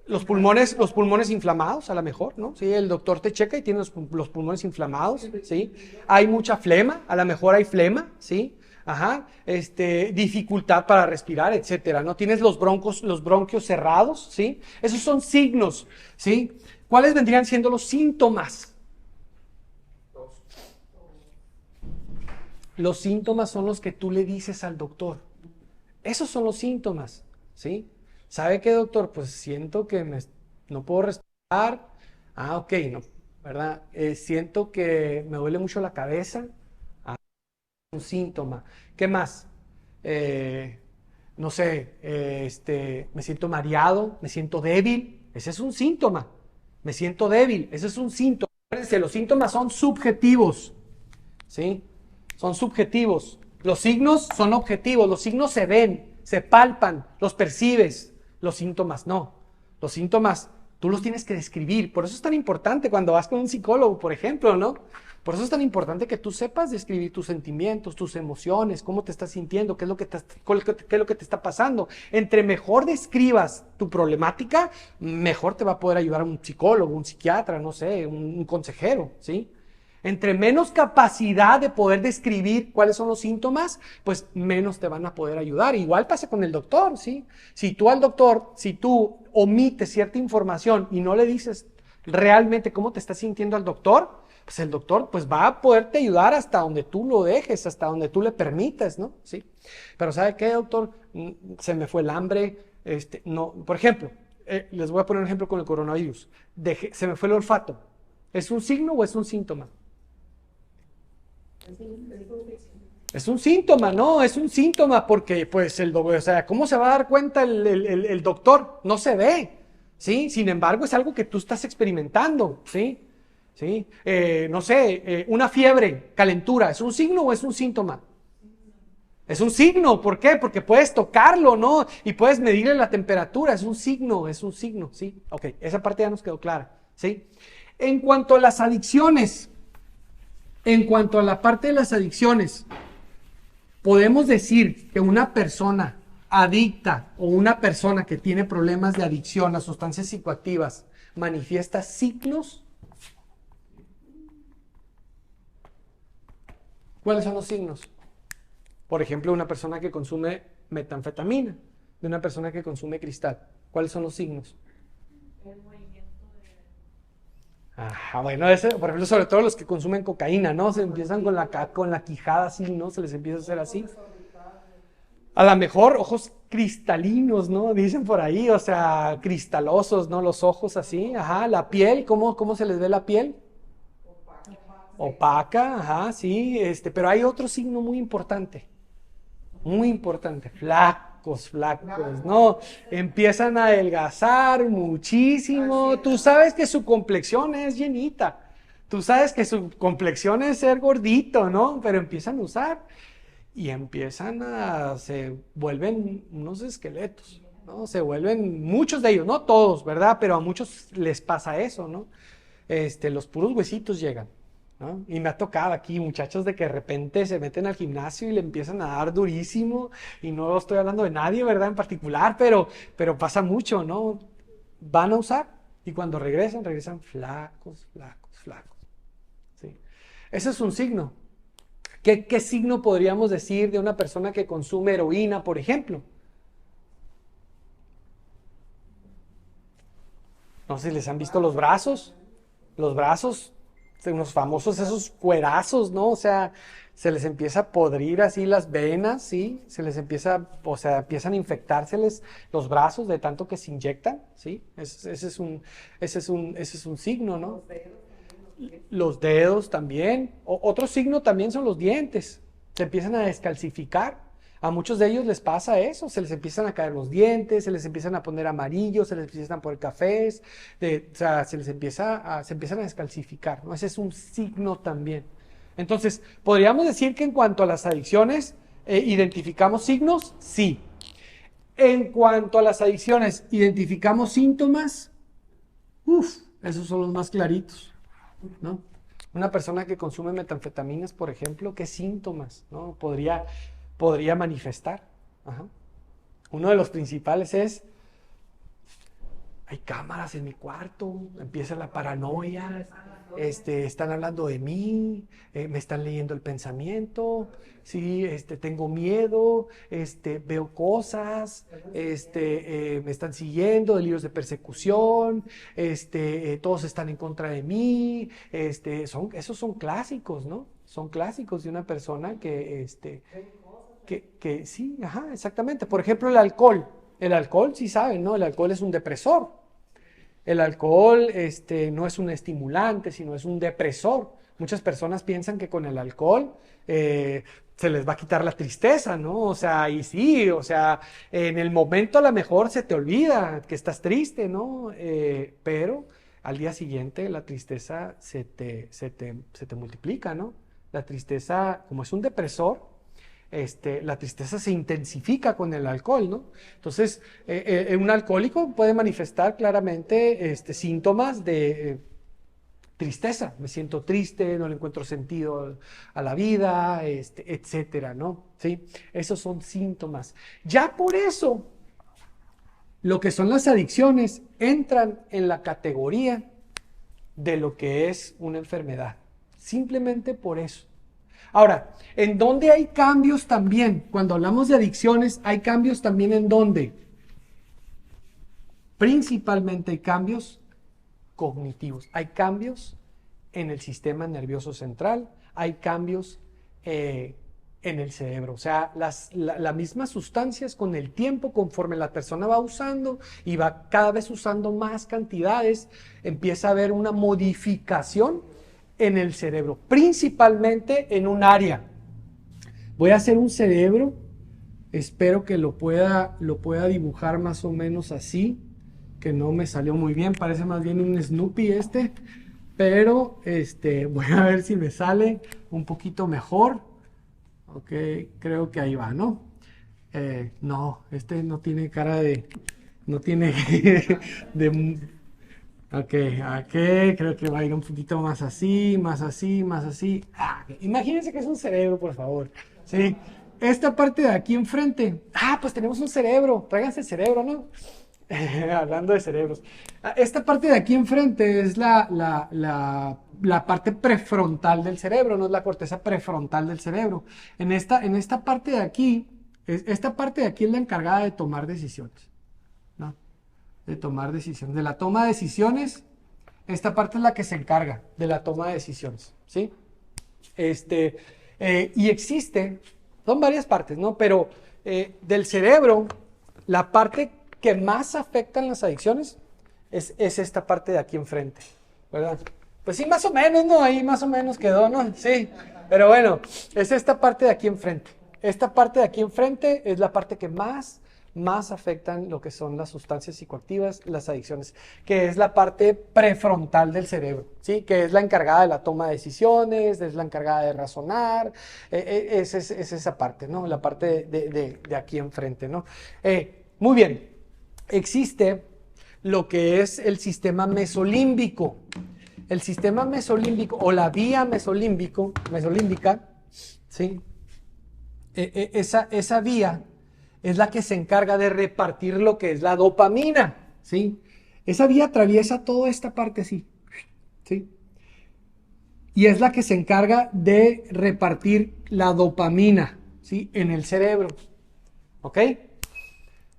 Los pulmones inflamados, a lo mejor, ¿no? Sí, el doctor te checa y tiene los pulmones inflamados, ¿sí? Hay mucha flema, a lo mejor hay flema, ¿sí? Ajá, dificultad para respirar, etcétera, ¿no? Tienes los bronquios cerrados, ¿sí? Esos son signos, ¿sí? ¿Cuáles vendrían siendo los síntomas? Los síntomas son los que tú le dices al doctor. Esos son los síntomas, ¿sí? ¿Sabe qué, doctor? Pues siento que no puedo respirar. Ah, ok, no, ¿verdad? Siento que me duele mucho la cabeza. Un síntoma. ¿Qué más? No sé, me siento mareado, me siento débil. Ese es un síntoma. Me siento débil, ese es un síntoma. Acuérdense, los síntomas son subjetivos, ¿sí? Son subjetivos. Los signos son objetivos, los signos se ven, se palpan, los percibes. Los síntomas no. Los síntomas tú los tienes que describir. Por eso es tan importante cuando vas con un psicólogo, por ejemplo, ¿no? Por eso es tan importante que tú sepas describir tus sentimientos, tus emociones, cómo te estás sintiendo, qué es lo que te está pasando. Entre mejor describas tu problemática, mejor te va a poder ayudar un psicólogo, un psiquiatra, no sé, un consejero, ¿sí? Entre menos capacidad de poder describir cuáles son los síntomas, pues menos te van a poder ayudar. Igual pasa con el doctor, ¿sí? Si tú omites cierta información y no le dices realmente cómo te estás sintiendo al doctor, pues el doctor pues va a poderte ayudar hasta donde tú lo dejes, hasta donde tú le permitas, ¿no? ¿Sí? Pero ¿sabe qué, doctor? Se me fue el hambre, no, por ejemplo, les voy a poner un ejemplo con el coronavirus. Se me fue el olfato. ¿Es un signo o es un síntoma? Es un síntoma, ¿no? Es un síntoma porque, pues, o sea, ¿cómo se va a dar cuenta el doctor? No se ve, ¿sí? Sin embargo, es algo que tú estás experimentando, ¿sí? ¿Sí? No sé, una fiebre, calentura, ¿es un signo o es un síntoma? Es un signo, ¿por qué? Porque puedes tocarlo, ¿no? Y puedes medirle la temperatura, es un signo, ¿sí? Ok, esa parte ya nos quedó clara, ¿sí? En cuanto a las adicciones, en cuanto a la parte de las adicciones, podemos decir que una persona adicta o una persona que tiene problemas de adicción a sustancias psicoactivas manifiesta signos, ¿cuáles son los signos? Por ejemplo, una persona que consume metanfetamina, de una persona que consume cristal. ¿Cuáles son los signos? Ajá, bueno, ese, por ejemplo, sobre todo los que consumen cocaína, ¿no? Se empiezan con la quijada así, ¿no? Se les empieza a hacer así. A lo mejor ojos cristalinos, ¿no? Dicen por ahí, o sea, cristalosos, ¿no? Los ojos así, ajá. La piel, ¿cómo se les ve la piel? Opaca, ajá, sí. Pero hay otro signo muy importante, flacos, ¿no? Empiezan a adelgazar muchísimo. Tú sabes que su complexión es llenita. Tú sabes que su complexión es ser gordito, ¿no? Pero empiezan a usar y se vuelven unos esqueletos, ¿no? Se vuelven, muchos de ellos, no todos, ¿verdad? Pero a muchos les pasa eso, ¿no? Los puros huesitos llegan, ¿no? Y me ha tocado aquí muchachos de que de repente se meten al gimnasio y le empiezan a dar durísimo, y no estoy hablando de nadie, ¿verdad? En particular, pero pasa mucho, ¿no? Van a usar y cuando regresan flacos. ¿Sí? Ese es un signo. ¿Qué signo podríamos decir de una persona que consume heroína, por ejemplo? No sé si les han visto los brazos, unos famosos esos cuerazos, ¿no? O sea, se les empieza a podrir así las venas, ¿sí? Empiezan a infectárseles los brazos de tanto que se inyectan, ¿sí? Ese es un signo, ¿no? Los dedos también. Otro signo también son los dientes. Se empiezan a descalcificar. A muchos de ellos les pasa eso. Se les empiezan a caer los dientes, se les empiezan a poner amarillos, se les empiezan a poner cafés. Se empiezan a descalcificar, ¿no? Ese es un signo también. Entonces, ¿podríamos decir que en cuanto a las adicciones, identificamos signos? Sí. En cuanto a las adicciones, ¿identificamos síntomas? Esos son los más claritos, ¿no? Una persona que consume metanfetaminas, por ejemplo, ¿qué síntomas, no? podría manifestar? Ajá. Uno de los principales es: hay cámaras en mi cuarto, empieza la paranoia, están hablando de mí, me están leyendo el pensamiento, sí, tengo miedo, veo cosas, me están siguiendo, delirios de persecución, todos están en contra de mí, esos son clásicos, ¿no? Son clásicos de una persona que sí, ajá, exactamente. Por ejemplo, el alcohol, sí saben, ¿no? El alcohol es un depresor. El alcohol no es un estimulante, sino es un depresor. Muchas personas piensan que con el alcohol se les va a quitar la tristeza, ¿no? O sea, y sí, o sea, en el momento a lo mejor se te olvida que estás triste, ¿no? Pero al día siguiente la tristeza se te multiplica, ¿no? La tristeza, como es un depresor, la tristeza se intensifica con el alcohol, ¿no? Entonces, un alcohólico puede manifestar claramente síntomas de tristeza. Me siento triste, no le encuentro sentido a la vida, etcétera, ¿no? ¿Sí? Esos son síntomas. Ya por eso, lo que son las adicciones entran en la categoría de lo que es una enfermedad. Simplemente por eso. Ahora, ¿en dónde hay cambios también? Cuando hablamos de adicciones, hay cambios también ¿en dónde? Principalmente hay cambios cognitivos. Hay cambios en el sistema nervioso central, hay cambios en el cerebro. O sea, las mismas sustancias con el tiempo, conforme la persona va usando y va cada vez usando más cantidades, empieza a haber una modificación en el cerebro, principalmente en un área. Voy a hacer un cerebro, espero que lo pueda dibujar más o menos así, que no me salió muy bien, parece más bien un Snoopy pero voy a ver si me sale un poquito mejor. Ok, creo que ahí va, ¿no? No, no tiene cara no tiene Ok, creo que va a ir un poquito más así, más así, más así. Imagínense que es un cerebro, por favor. ¿Sí? esta parte de aquí enfrente, pues tenemos un cerebro, tráiganse el cerebro, ¿no? Hablando de cerebros. Esta parte de aquí enfrente es la parte prefrontal del cerebro, no es la corteza prefrontal del cerebro. En esta parte de aquí, esta parte de aquí es la encargada de tomar decisiones, ¿no? De tomar decisiones. De la toma de decisiones, esta parte es la que se encarga de la toma de decisiones, ¿sí? Y existe, son varias partes, ¿no? Pero del cerebro, la parte que más afectan las adicciones es esta parte de aquí enfrente, ¿verdad? Pues sí, más o menos, ¿no? Ahí más o menos quedó, ¿no? Sí, pero bueno, es esta parte de aquí enfrente. Esta parte de aquí enfrente es la parte que más afectan lo que son las sustancias psicoactivas, las adicciones, que es la parte prefrontal del cerebro, ¿sí? Que es la encargada de la toma de decisiones, es la encargada de razonar, es esa parte, ¿no? La parte de aquí enfrente, ¿no? Muy bien. Existe lo que es el sistema mesolímbico. El sistema mesolímbico o la vía mesolímbica, ¿sí? Esa vía es la que se encarga de repartir lo que es la dopamina, ¿sí? Esa vía atraviesa toda esta parte así, ¿sí? Y es la que se encarga de repartir la dopamina, ¿sí? En el cerebro, ¿ok?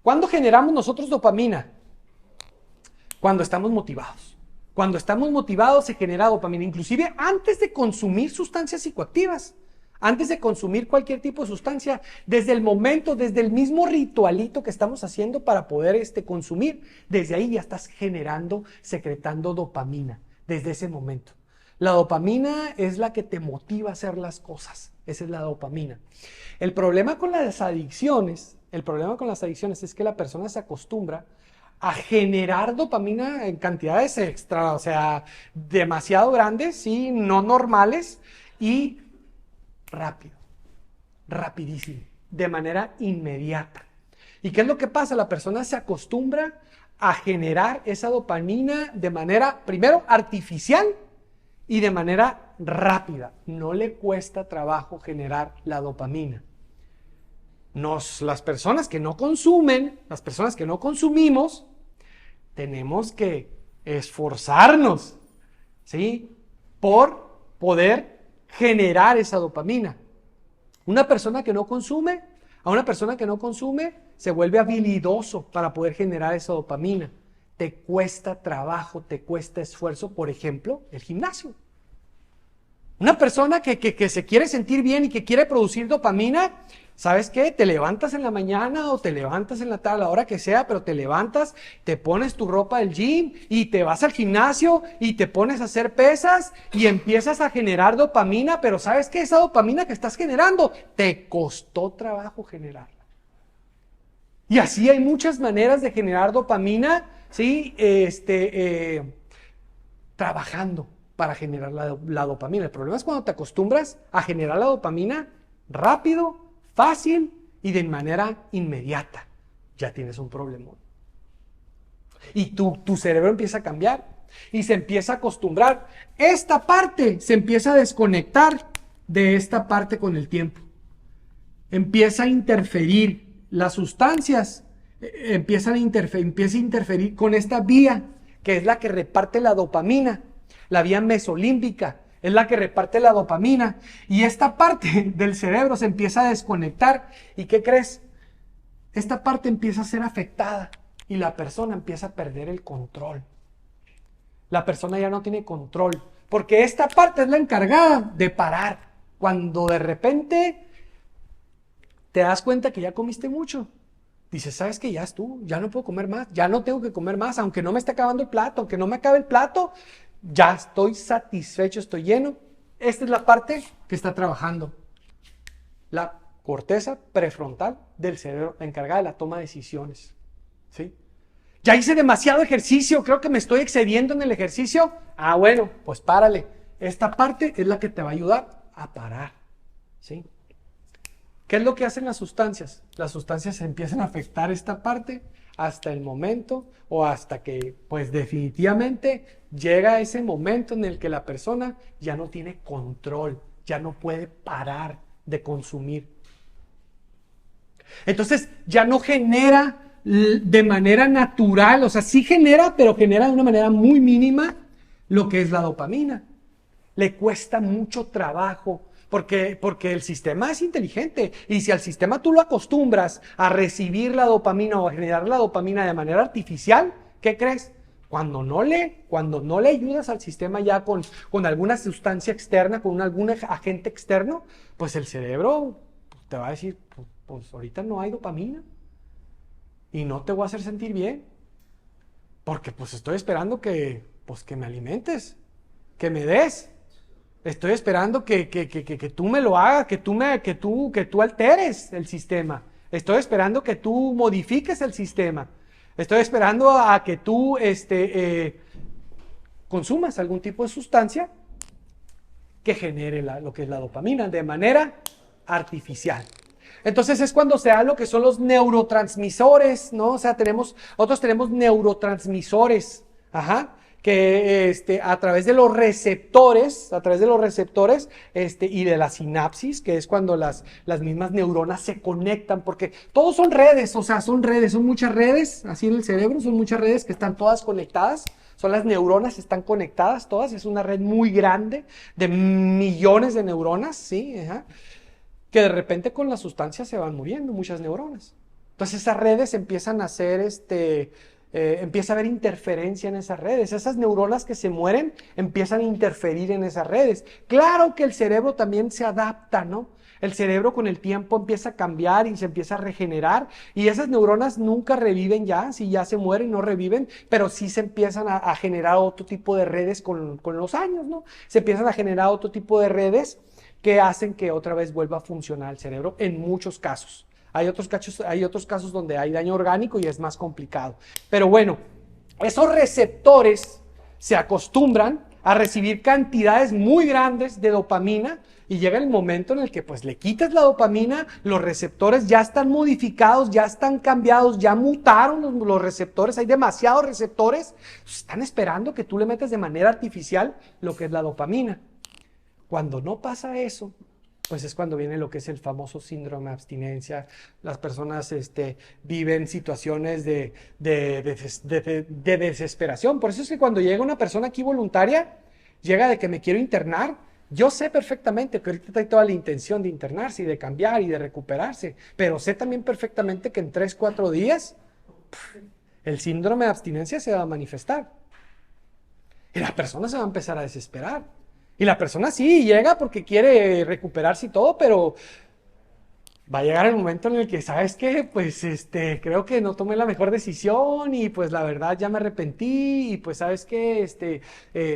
¿Cuándo generamos nosotros dopamina? Cuando estamos motivados. Cuando estamos motivados se genera dopamina, inclusive antes de consumir sustancias psicoactivas, antes de consumir cualquier tipo de sustancia, desde el mismo ritualito que estamos haciendo para poder consumir, desde ahí ya estás secretando dopamina, desde ese momento. La dopamina es la que te motiva a hacer las cosas, esa es la dopamina. El problema con las adicciones es que la persona se acostumbra a generar dopamina en cantidades extra, o sea, demasiado grandes, ¿sí? No normales y rápido, rapidísimo, de manera inmediata. ¿Y qué es lo que pasa? La persona se acostumbra a generar esa dopamina de manera, primero, artificial y de manera rápida. No le cuesta trabajo generar la dopamina. Las personas que no consumen, las personas que no consumimos, tenemos que esforzarnos, ¿sí? Por poder generar esa dopamina. A una persona que no consume se vuelve habilidoso para poder generar esa dopamina. Te cuesta trabajo, te cuesta esfuerzo, por ejemplo, el gimnasio. Una persona que se quiere sentir bien y que quiere producir dopamina, ¿sabes qué? Te levantas en la mañana o te levantas en la tarde, a la hora que sea, pero te levantas, te pones tu ropa del gym y te vas al gimnasio y te pones a hacer pesas y empiezas a generar dopamina, pero ¿sabes qué? Esa dopamina que estás generando, te costó trabajo generarla. Y así hay muchas maneras de generar dopamina, ¿sí? Trabajando para generar la dopamina. El problema es cuando te acostumbras a generar la dopamina rápido, fácil y de manera inmediata. Ya tienes un problema. Y tu cerebro empieza a cambiar y se empieza a acostumbrar. Esta parte se empieza a desconectar de esta parte con el tiempo. Empieza a interferir. Las sustancias empieza a interferir con esta vía que es la que reparte la dopamina. La vía mesolímbica es la que reparte la dopamina y esta parte del cerebro se empieza a desconectar. ¿Y qué crees? Esta parte empieza a ser afectada y la persona empieza a perder el control. La persona ya no tiene control porque esta parte es la encargada de parar. Cuando de repente te das cuenta que ya comiste mucho, dices, ¿sabes qué? Ya estuvo, ya no puedo comer más, ya no tengo que comer más, aunque no me esté acabando el plato, aunque no me acabe el plato, ya estoy satisfecho, estoy lleno. Esta es la parte que está trabajando. La corteza prefrontal del cerebro, la encargada de la toma de decisiones. ¿Sí? Ya hice demasiado ejercicio, creo que me estoy excediendo en el ejercicio. Bueno, pues párale. Esta parte es la que te va a ayudar a parar. ¿Sí? ¿Qué es lo que hacen las sustancias? Las sustancias empiezan a afectar esta parte hasta el momento o hasta que, pues definitivamente, llega ese momento en el que la persona ya no tiene control, ya no puede parar de consumir. Entonces ya no genera de manera natural, o sea, sí genera, pero genera de una manera muy mínima lo que es la dopamina. Le cuesta mucho trabajo porque el sistema es inteligente y si al sistema tú lo acostumbras a recibir la dopamina o a generar la dopamina de manera artificial, ¿qué crees? Cuando no le ayudas al sistema ya con alguna sustancia externa, con algún agente externo, pues el cerebro te va a decir, pues ahorita no hay dopamina y no te voy a hacer sentir bien porque pues estoy esperando que me alimentes, que me des. Estoy esperando que tú me lo hagas, que tú alteres el sistema. Estoy esperando que tú modifiques el sistema. Estoy esperando a que tú consumas algún tipo de sustancia que genere lo que es la dopamina de manera artificial. Entonces es cuando se da lo que son los neurotransmisores, ¿no? O sea, nosotros tenemos neurotransmisores, que a través de los receptores, y de la sinapsis, que es cuando las mismas neuronas se conectan, porque todos son redes, o sea, son muchas redes, así en el cerebro, son muchas redes que están todas conectadas, son las neuronas, están conectadas todas, es una red muy grande de millones de neuronas, ¿sí? Que de repente con la sustancia se van muriendo muchas neuronas. Entonces esas redes empiezan a hacer empieza a haber interferencia en esas redes. Esas neuronas que se mueren empiezan a interferir en esas redes. Claro que el cerebro también se adapta, ¿no? El cerebro con el tiempo empieza a cambiar y se empieza a regenerar y esas neuronas nunca reviven ya, si ya se mueren no reviven, pero sí se empiezan a generar otro tipo de redes con los años, ¿no? Se empiezan a generar otro tipo de redes que hacen que otra vez vuelva a funcionar el cerebro en muchos casos. Hay otros casos donde hay daño orgánico y es más complicado. Pero bueno, esos receptores se acostumbran a recibir cantidades muy grandes de dopamina y llega el momento en el que pues le quitas la dopamina, los receptores ya están modificados, ya están cambiados, ya mutaron los receptores, hay demasiados receptores, están esperando que tú le metas de manera artificial lo que es la dopamina. Cuando no pasa eso, pues es cuando viene lo que es el famoso síndrome de abstinencia. Las personas viven situaciones de desesperación. Por eso es que cuando llega una persona aquí voluntaria, llega de que me quiero internar, yo sé perfectamente que ahorita hay toda la intención de internarse y de cambiar y de recuperarse, pero sé también perfectamente que en 3, 4 días el síndrome de abstinencia se va a manifestar. Y la persona se va a empezar a desesperar. Y la persona sí llega porque quiere recuperarse y todo, pero va a llegar el momento en el que, ¿sabes qué? Pues creo que no tomé la mejor decisión y pues la verdad ya me arrepentí y pues ¿sabes qué?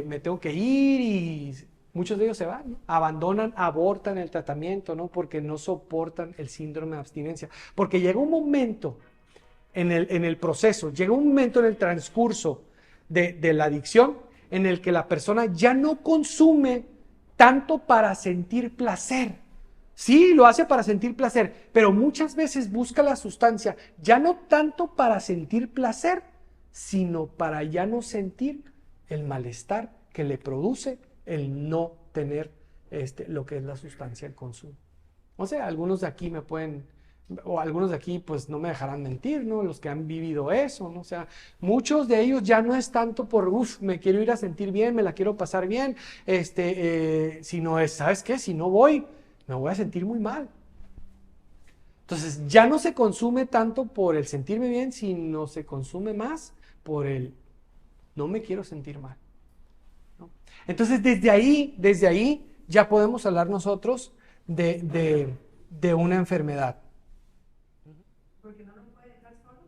Me tengo que ir y muchos de ellos se van, ¿no? Abandonan, abortan el tratamiento, ¿no? Porque no soportan el síndrome de abstinencia. Porque llega un momento en el proceso, llega un momento en el transcurso de la adicción en el que la persona ya no consume tanto para sentir placer. Sí, lo hace para sentir placer, pero muchas veces busca la sustancia ya no tanto para sentir placer, sino para ya no sentir el malestar que le produce el no tener lo que es la sustancia en consumo. O sea, algunos de aquí algunos de aquí pues no me dejarán mentir, ¿no? Los que han vivido eso, ¿no? O sea, muchos de ellos ya no es tanto por, me quiero ir a sentir bien, me la quiero pasar bien, sino es, ¿sabes qué? Si no voy, me voy a sentir muy mal. Entonces, ya no se consume tanto por el sentirme bien, sino se consume más por el no me quiero sentir mal, ¿no? Entonces, desde ahí ya podemos hablar nosotros de una enfermedad. Porque no lo puede dejar solo.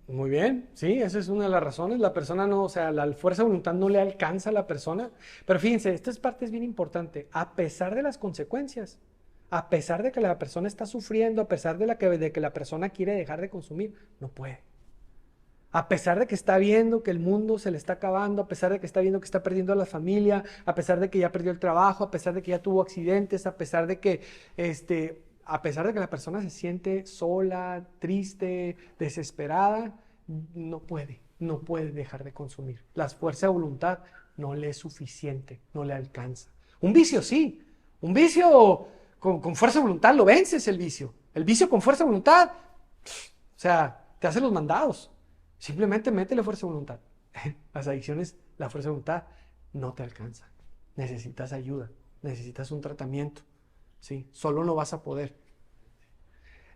Muy bien, sí, esa es una de las razones. La persona no, o sea, la fuerza de voluntad no le alcanza a la persona. Pero fíjense, esta parte es bien importante. A pesar de las consecuencias, a pesar de que la persona está sufriendo, a pesar de que la persona quiere dejar de consumir, no puede. A pesar de que está viendo que el mundo se le está acabando, a pesar de que está viendo que está perdiendo a la familia, a pesar de que ya perdió el trabajo, a pesar de que ya tuvo accidentes, a pesar de que la persona se siente sola, triste, desesperada, no puede dejar de consumir. La fuerza de voluntad no le es suficiente, no le alcanza. Un vicio sí, un vicio con fuerza de voluntad lo vences el vicio. El vicio con fuerza de voluntad, o sea, te hace los mandados. Simplemente métele fuerza de voluntad. Las adicciones, la fuerza de voluntad no te alcanza. Necesitas ayuda, necesitas un tratamiento. ¿Sí? Solo no vas a poder.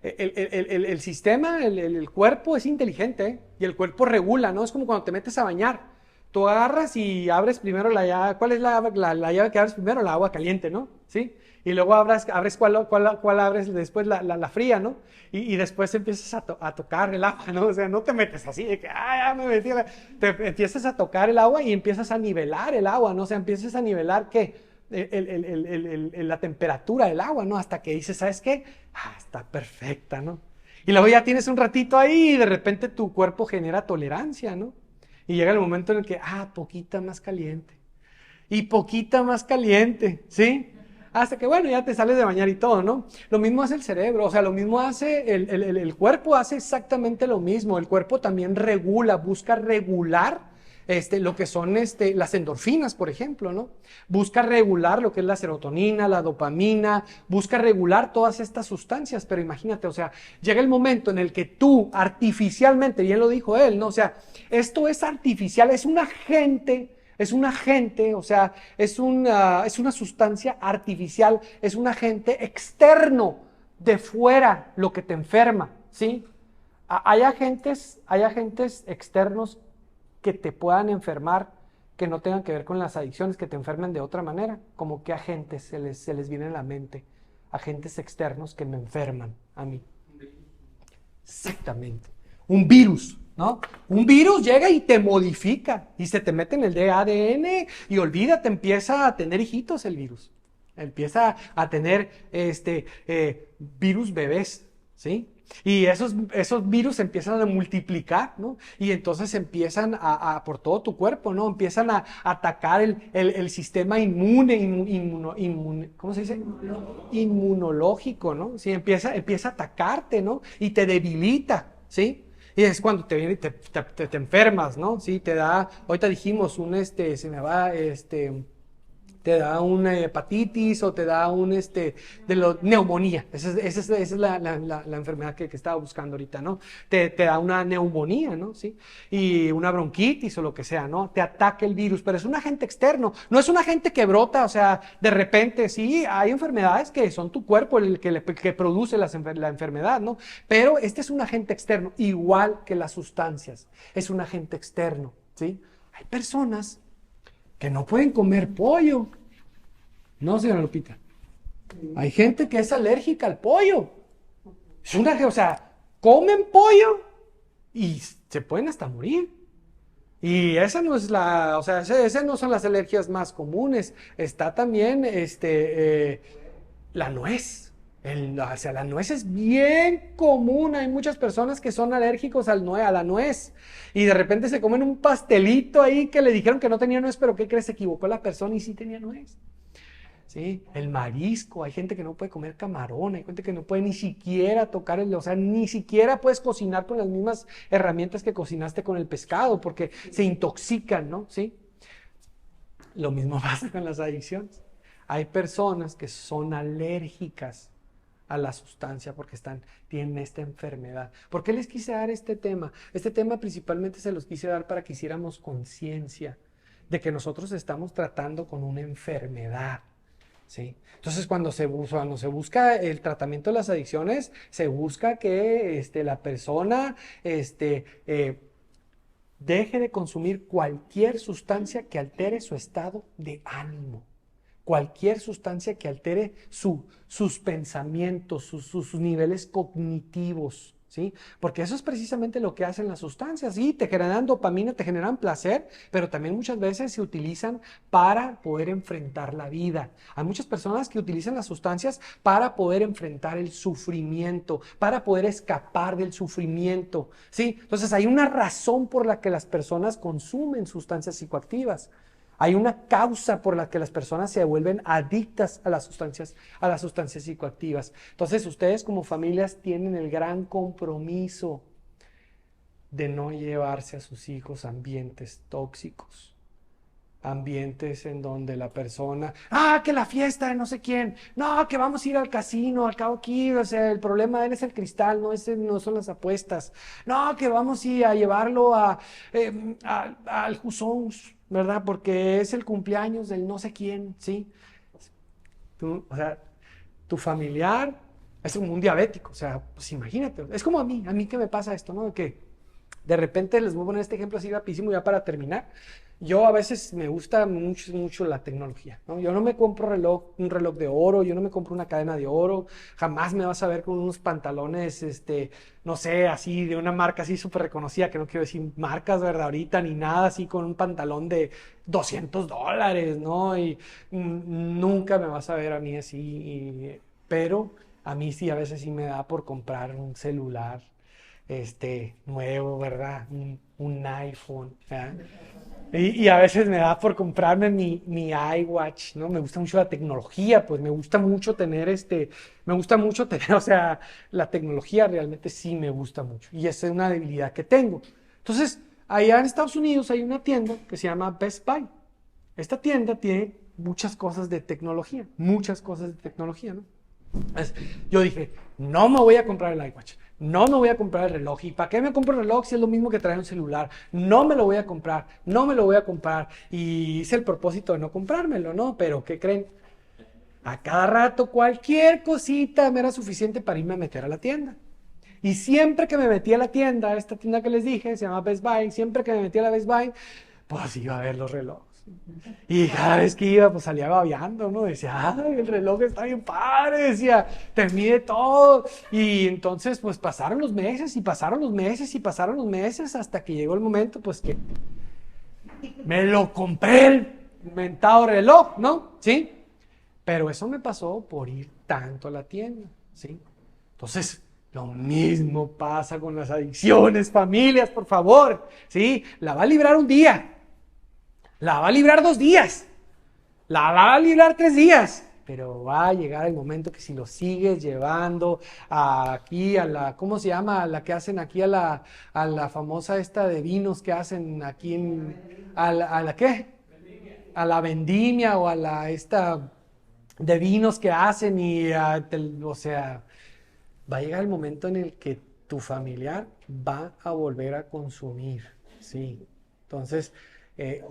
El sistema, el cuerpo es inteligente, ¿eh? Y el cuerpo regula, ¿no? Es como cuando te metes a bañar. Tú agarras y abres primero la llave. ¿Cuál es la llave que abres primero? La agua caliente, ¿no? ¿Sí? Y luego abres ¿cuál abres después? La fría, ¿no? Y después empiezas a tocar el agua, ¿no? O sea, no te metes así de que, ya me metí. Te empiezas a tocar el agua y empiezas a nivelar el agua, ¿no? O sea, empiezas a nivelar, ¿qué? La temperatura del agua, ¿no? Hasta que dices, ¿sabes qué? Está perfecta, ¿no? Y luego ya tienes un ratito ahí y de repente tu cuerpo genera tolerancia, ¿no? Y llega el momento en el que, poquita más caliente. Y poquita más caliente, ¿sí? Hasta que, bueno, ya te sales de bañar y todo, ¿no? Lo mismo hace el cerebro, o sea, lo mismo hace el cuerpo, hace exactamente lo mismo. El cuerpo también regula, busca regular lo que son las endorfinas, por ejemplo, ¿no? Busca regular lo que es la serotonina, la dopamina, busca regular todas estas sustancias, pero imagínate, o sea, llega el momento en el que tú artificialmente, bien lo dijo él, ¿no? O sea, esto es artificial, es un agente, o sea, es una sustancia artificial, es un agente externo de fuera lo que te enferma, ¿sí? Hay agentes externos que te puedan enfermar, que no tengan que ver con las adicciones, que te enfermen de otra manera. Como que agentes se les viene a la mente, agentes externos que me enferman a mí. Exactamente. Un virus, ¿no? Un virus llega y te modifica y se te mete en el ADN y olvídate, empieza a tener hijitos el virus. Empieza a tener virus bebés, ¿sí? Y esos virus empiezan a multiplicar, ¿no? Y entonces empiezan por todo tu cuerpo, ¿no? Empiezan a atacar el sistema ¿cómo se dice? Inmunológico, ¿no? Sí, empieza a atacarte, ¿no? Y te debilita, ¿sí? Y es cuando te viene te enfermas, ¿no? Sí, te da, ahorita dijimos, te da una hepatitis o te da neumonía. Esa es la enfermedad que estaba buscando ahorita, ¿no? Te da una neumonía, ¿no? ¿Sí? Y una bronquitis o lo que sea, ¿no? Te ataca el virus, pero es un agente externo, no es un agente que brota, o sea, de repente, sí, hay enfermedades que son tu cuerpo el que produce la enfermedad, ¿no? Pero este es un agente externo, igual que las sustancias, es un agente externo, ¿sí? Hay personas que no pueden comer pollo. No, señora Lupita. Hay gente que es alérgica al pollo. O sea, comen pollo y se pueden hasta morir. Y esa no es esas no son las alergias más comunes. Está también la nuez. La nuez es bien común. Hay muchas personas que son alérgicos a la nuez. Y de repente se comen un pastelito ahí que le dijeron que no tenía nuez, pero ¿qué crees? Se equivocó la persona y sí tenía nuez. ¿Sí? El marisco, hay gente que no puede comer camarón, hay gente que no puede ni siquiera tocar ni siquiera puedes cocinar con las mismas herramientas que cocinaste con el pescado, porque se intoxican, ¿no? ¿Sí? Lo mismo pasa con las adicciones. Hay personas que son alérgicas a la sustancia porque tienen esta enfermedad. ¿Por qué les quise dar este tema? Este tema principalmente se los quise dar para que hiciéramos conciencia de que nosotros estamos tratando con una enfermedad. ¿Sí? Entonces, cuando se busca el tratamiento de las adicciones, se busca que la persona deje de consumir cualquier sustancia que altere su estado de ánimo. Cualquier sustancia que altere sus pensamientos, sus niveles cognitivos, ¿sí? Porque eso es precisamente lo que hacen las sustancias, ¿sí? Te generan dopamina, te generan placer, pero también muchas veces se utilizan para poder enfrentar la vida. Hay muchas personas que utilizan las sustancias para poder enfrentar el sufrimiento, para poder escapar del sufrimiento, ¿sí? Entonces hay una razón por la que las personas consumen sustancias psicoactivas. Hay una causa por la que las personas se vuelven adictas a las sustancias psicoactivas. Entonces, ustedes como familias tienen el gran compromiso de no llevarse a sus hijos a ambientes tóxicos. ambientes en donde la persona, que la fiesta de no sé quién, no, que vamos a ir al casino, al cabo aquí, o sea, el problema de él es el cristal, no son las apuestas, no, que vamos a llevarlo al Jusons, ¿verdad? Porque es el cumpleaños del no sé quién, ¿sí? O sea, tu familiar es como un diabético, o sea, pues imagínate, es como a mí que me pasa esto, ¿no? Que de repente les voy a poner este ejemplo así rapidísimo ya para terminar. Yo a veces me gusta mucho la tecnología, ¿no? Yo no me compro un reloj de oro, yo no me compro una cadena de oro, jamás me vas a ver con unos pantalones, no sé, así de una marca así súper reconocida, que no quiero decir marcas, ¿verdad? Ahorita ni nada, así con un pantalón de $200, ¿no? Y nunca me vas a ver a mí así, pero a mí sí, a veces sí me da por comprar un celular, nuevo, ¿verdad? Un iPhone, ¿verdad? Y a veces me da por comprarme mi iWatch, ¿no? Me gusta mucho la tecnología, pues me gusta mucho tener, o sea, la tecnología realmente sí me gusta mucho. Y esa es una debilidad que tengo. Entonces, allá en Estados Unidos hay una tienda que se llama Best Buy. Esta tienda tiene muchas cosas de tecnología, ¿no? Entonces, yo dije, no me voy a comprar el iWatch, no me voy a comprar el reloj. ¿Y para qué me compro el reloj si es lo mismo que traer un celular? No me lo voy a comprar, no me lo voy a comprar. Y hice el propósito de no comprármelo, ¿no? Pero ¿qué creen? A cada rato cualquier cosita me era suficiente para irme a meter a la tienda. Y siempre que me metía a la tienda, esta tienda que les dije, se llama Best Buy, siempre que me metía a la Best Buy, pues iba a ver los relojes. Y cada vez que iba, pues salía babeando, ¿no? Decía, ay, el reloj está bien padre, decía, te mide todo. Y entonces, pues pasaron los meses, y pasaron los meses, y pasaron los meses, hasta que llegó el momento, pues que me lo compré el mentado reloj, ¿no? ¿Sí? Pero eso me pasó por ir tanto a la tienda, ¿sí? Entonces, lo mismo pasa con las adicciones, familias, por favor, ¿sí? La va a librar un día. La va a librar 2 días, la va a librar 3 días, pero va a llegar el momento que si lo sigues llevando aquí a la, ¿cómo se llama? A la que hacen aquí a la famosa esta de vinos que hacen aquí a la ¿qué? A la vendimia o a la esta de vinos que hacen o sea, va a llegar el momento en el que tu familiar va a volver a consumir, ¿sí? Entonces,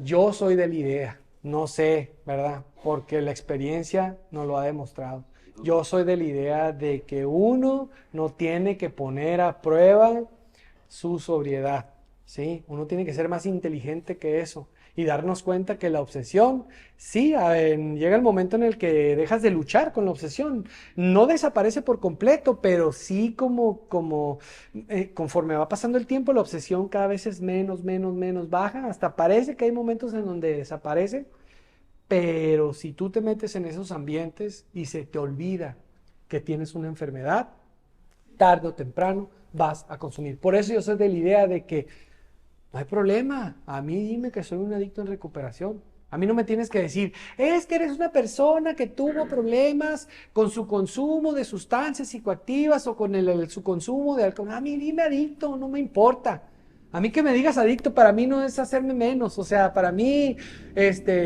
yo soy de la idea, no sé, ¿verdad? Porque la experiencia nos lo ha demostrado. Yo soy de la idea de que uno no tiene que poner a prueba su sobriedad, ¿sí? Uno tiene que ser más inteligente que eso y darnos cuenta que la obsesión, sí, llega el momento en el que dejas de luchar con la obsesión. No desaparece por completo, pero sí conforme va pasando el tiempo, la obsesión cada vez es menos baja, hasta parece que hay momentos en donde desaparece, pero si tú te metes en esos ambientes y se te olvida que tienes una enfermedad, tarde o temprano vas a consumir. Por eso yo soy de la idea de que no hay problema. A mí dime que soy un adicto en recuperación. A mí no me tienes que decir, es que eres una persona que tuvo problemas con su consumo de sustancias psicoactivas o con su consumo de alcohol. A mí dime adicto, no me importa. A mí que me digas adicto para mí no es hacerme menos. O sea, para mí,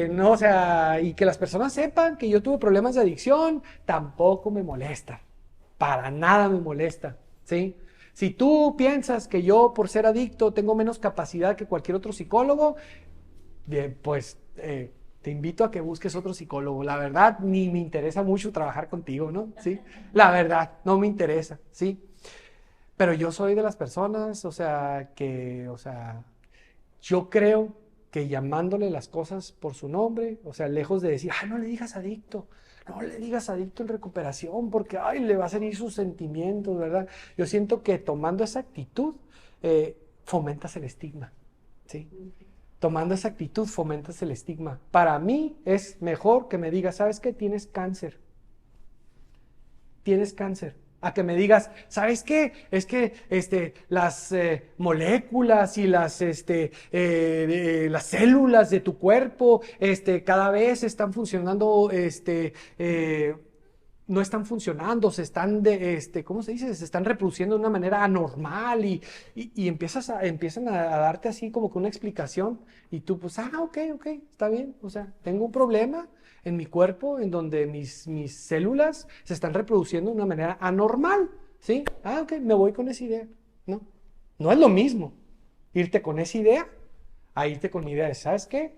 no, o sea, y que las personas sepan que yo tuve problemas de adicción, tampoco me molesta. Para nada me molesta, ¿sí? Si tú piensas que yo, por ser adicto, tengo menos capacidad que cualquier otro psicólogo, pues te invito a que busques otro psicólogo. La verdad, ni me interesa mucho trabajar contigo, ¿no? ¿Sí? La verdad, no me interesa, ¿sí? Pero yo soy de las personas, o sea, yo creo que llamándole las cosas por su nombre, o sea, lejos de decir, no le digas adicto. No le digas adicto en recuperación porque, le va a salir sus sentimientos, ¿verdad? Yo siento que tomando esa actitud, fomentas el estigma, ¿sí? Tomando esa actitud, fomentas el estigma. Para mí es mejor que me digas, ¿sabes qué? Tienes cáncer. Tienes cáncer. A que me digas, ¿sabes qué? Es que las moléculas y las células de tu cuerpo cada vez están funcionando no están funcionando, se están, ¿cómo se dice? Se están reproduciendo de una manera anormal y empiezan a darte así como que una explicación y tú pues, ok, está bien, o sea, tengo un problema en mi cuerpo en donde mis células se están reproduciendo de una manera anormal, ¿sí? Ok, me voy con esa idea, ¿no? No es lo mismo irte con esa idea a irte con la idea de, ¿sabes qué?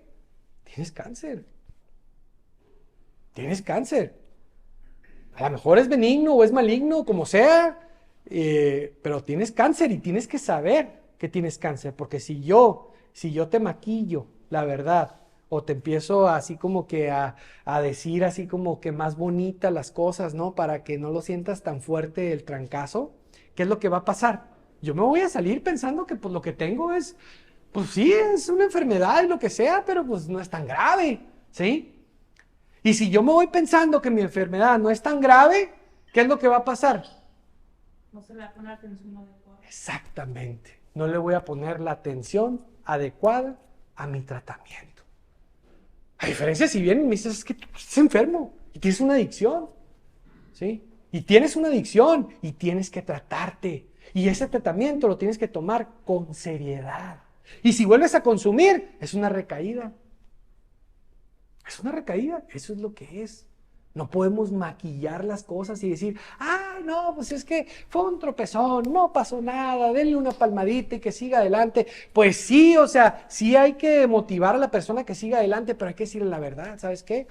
Tienes cáncer. Tienes cáncer. A lo mejor es benigno o es maligno, como sea, pero tienes cáncer y tienes que saber que tienes cáncer, porque si yo te maquillo la verdad o te empiezo así como que a decir así como que más bonitas las cosas, ¿no? Para que no lo sientas tan fuerte el trancazo, ¿qué es lo que va a pasar? Yo me voy a salir pensando que pues lo que tengo es, pues sí, es una enfermedad y lo que sea, pero pues no es tan grave, ¿sí? Y si yo me voy pensando que mi enfermedad no es tan grave, ¿qué es lo que va a pasar? No se le va a poner atención adecuada. Exactamente. No le voy a poner la atención adecuada a mi tratamiento. A diferencia si vienen y me dices, es que tú estás enfermo y tienes una adicción, ¿sí? Y tienes una adicción y tienes que tratarte. Y ese tratamiento lo tienes que tomar con seriedad. Y si vuelves a consumir, es una recaída. Es una recaída, eso es lo que es. No podemos maquillar las cosas y decir, no, pues es que fue un tropezón, no pasó nada, denle una palmadita y que siga adelante. Pues sí, o sea, sí hay que motivar a la persona que siga adelante, pero hay que decirle la verdad, ¿sabes qué?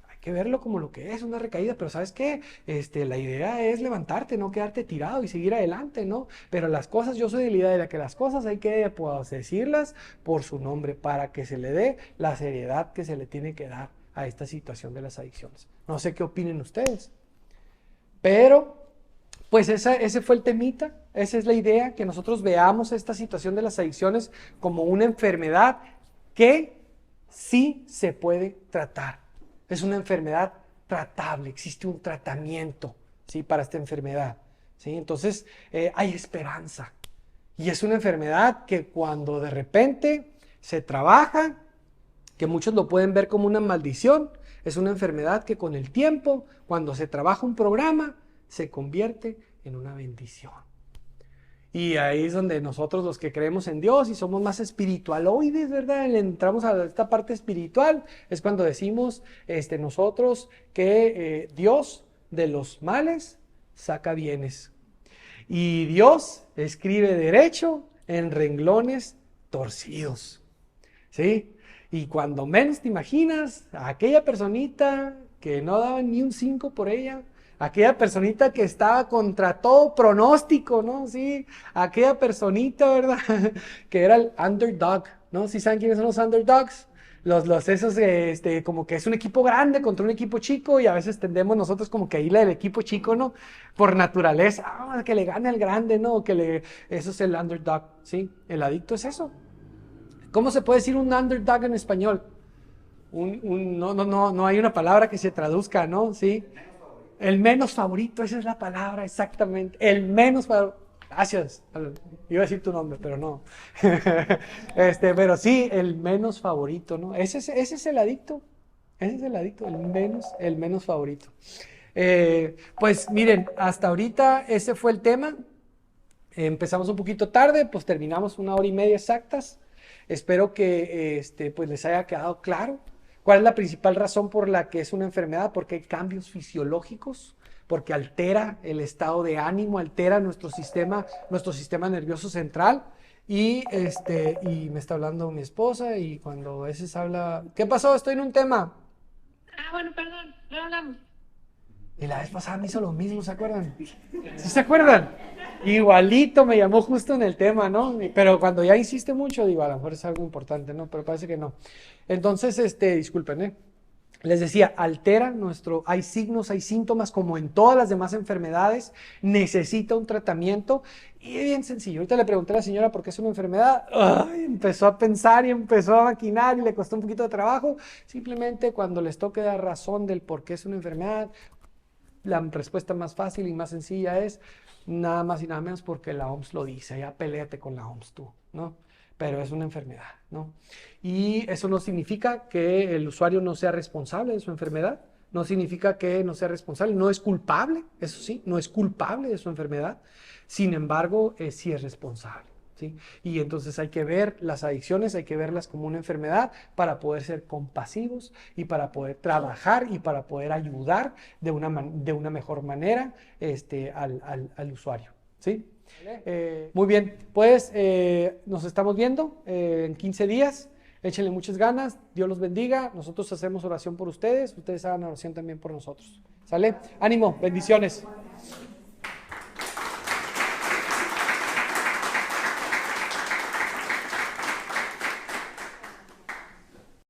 Hay que verlo como lo que es, una recaída, pero ¿sabes qué? La idea es levantarte, no quedarte tirado y seguir adelante, ¿no? Pero las cosas, yo soy de la idea de que las cosas hay que pues, decirlas por su nombre, para que se le dé la seriedad que se le tiene que dar a esta situación de las adicciones. No sé qué opinen ustedes, pero pues ese fue el temita, esa es la idea, que nosotros veamos esta situación de las adicciones como una enfermedad que sí se puede tratar. Es una enfermedad tratable, existe un tratamiento, ¿sí? Para esta enfermedad, ¿sí? Entonces hay esperanza. Y es una enfermedad que cuando de repente se trabaja, que muchos lo pueden ver como una maldición, es una enfermedad que con el tiempo, cuando se trabaja un programa, se convierte en una bendición. Y ahí es donde nosotros los que creemos en Dios y somos más espiritualoides, ¿verdad? Entramos a esta parte espiritual, es cuando decimos nosotros que Dios de los males saca bienes. Y Dios escribe derecho en renglones torcidos, ¿sí? Y cuando menos te imaginas, a aquella personita que no daba ni un 5 por ella, aquella personita que estaba contra todo pronóstico, ¿no? Sí, aquella personita, ¿verdad? Que era el underdog, ¿no? ¿Sí saben quiénes son los underdogs? Esos, como que es un equipo grande contra un equipo chico y a veces tendemos nosotros como que irle al equipo chico, ¿no? Por naturaleza, que le gane al grande, ¿no? Eso es el underdog, ¿sí? El adicto es eso. ¿Cómo se puede decir un underdog en español? No hay una palabra que se traduzca, ¿no? ¿Sí? El menos favorito, esa es la palabra, exactamente. El menos favorito. Gracias. Iba a decir tu nombre, pero no. Pero sí, el menos favorito, ¿no? Ese es el adicto. Ese es el adicto, el menos favorito. Pues miren, hasta ahorita ese fue el tema. Empezamos un poquito tarde, pues terminamos 1 hora y media exactas. Espero que pues les haya quedado claro cuál es la principal razón por la que es una enfermedad, porque hay cambios fisiológicos, porque altera el estado de ánimo, altera nuestro sistema nervioso central. Y me está hablando mi esposa y cuando a veces habla, ¿qué pasó? Estoy en un tema. Bueno, perdón, no hablamos. Y la vez pasada me hizo lo mismo, ¿se acuerdan? ¿Sí se acuerdan? Igualito me llamó justo en el tema, ¿no? Pero cuando ya insiste mucho, digo, a lo mejor es algo importante, ¿no? Pero parece que no. Entonces, disculpen, ¿eh? Les decía, altera hay signos, hay síntomas, como en todas las demás enfermedades, necesita un tratamiento y es bien sencillo. Ahorita le pregunté a la señora por qué es una enfermedad, empezó a pensar y empezó a maquinar y le costó un poquito de trabajo. Simplemente cuando les toque dar razón del por qué es una enfermedad, la respuesta más fácil y más sencilla es nada más y nada menos porque la OMS lo dice, ya peléate con la OMS tú, ¿no? Pero es una enfermedad, ¿no? Y eso no significa que el usuario no sea responsable de su enfermedad, no significa que no sea responsable, no es culpable, eso sí, no es culpable de su enfermedad, sin embargo, sí es responsable. ¿Sí? Y entonces hay que ver las adicciones, hay que verlas como una enfermedad para poder ser compasivos y para poder trabajar y para poder ayudar de una mejor manera al usuario. ¿Sí? Muy bien, pues nos estamos viendo en 15 días. Échenle muchas ganas, Dios los bendiga. Nosotros hacemos oración por ustedes, ustedes hagan oración también por nosotros. ¿Sale? Ánimo, bendiciones.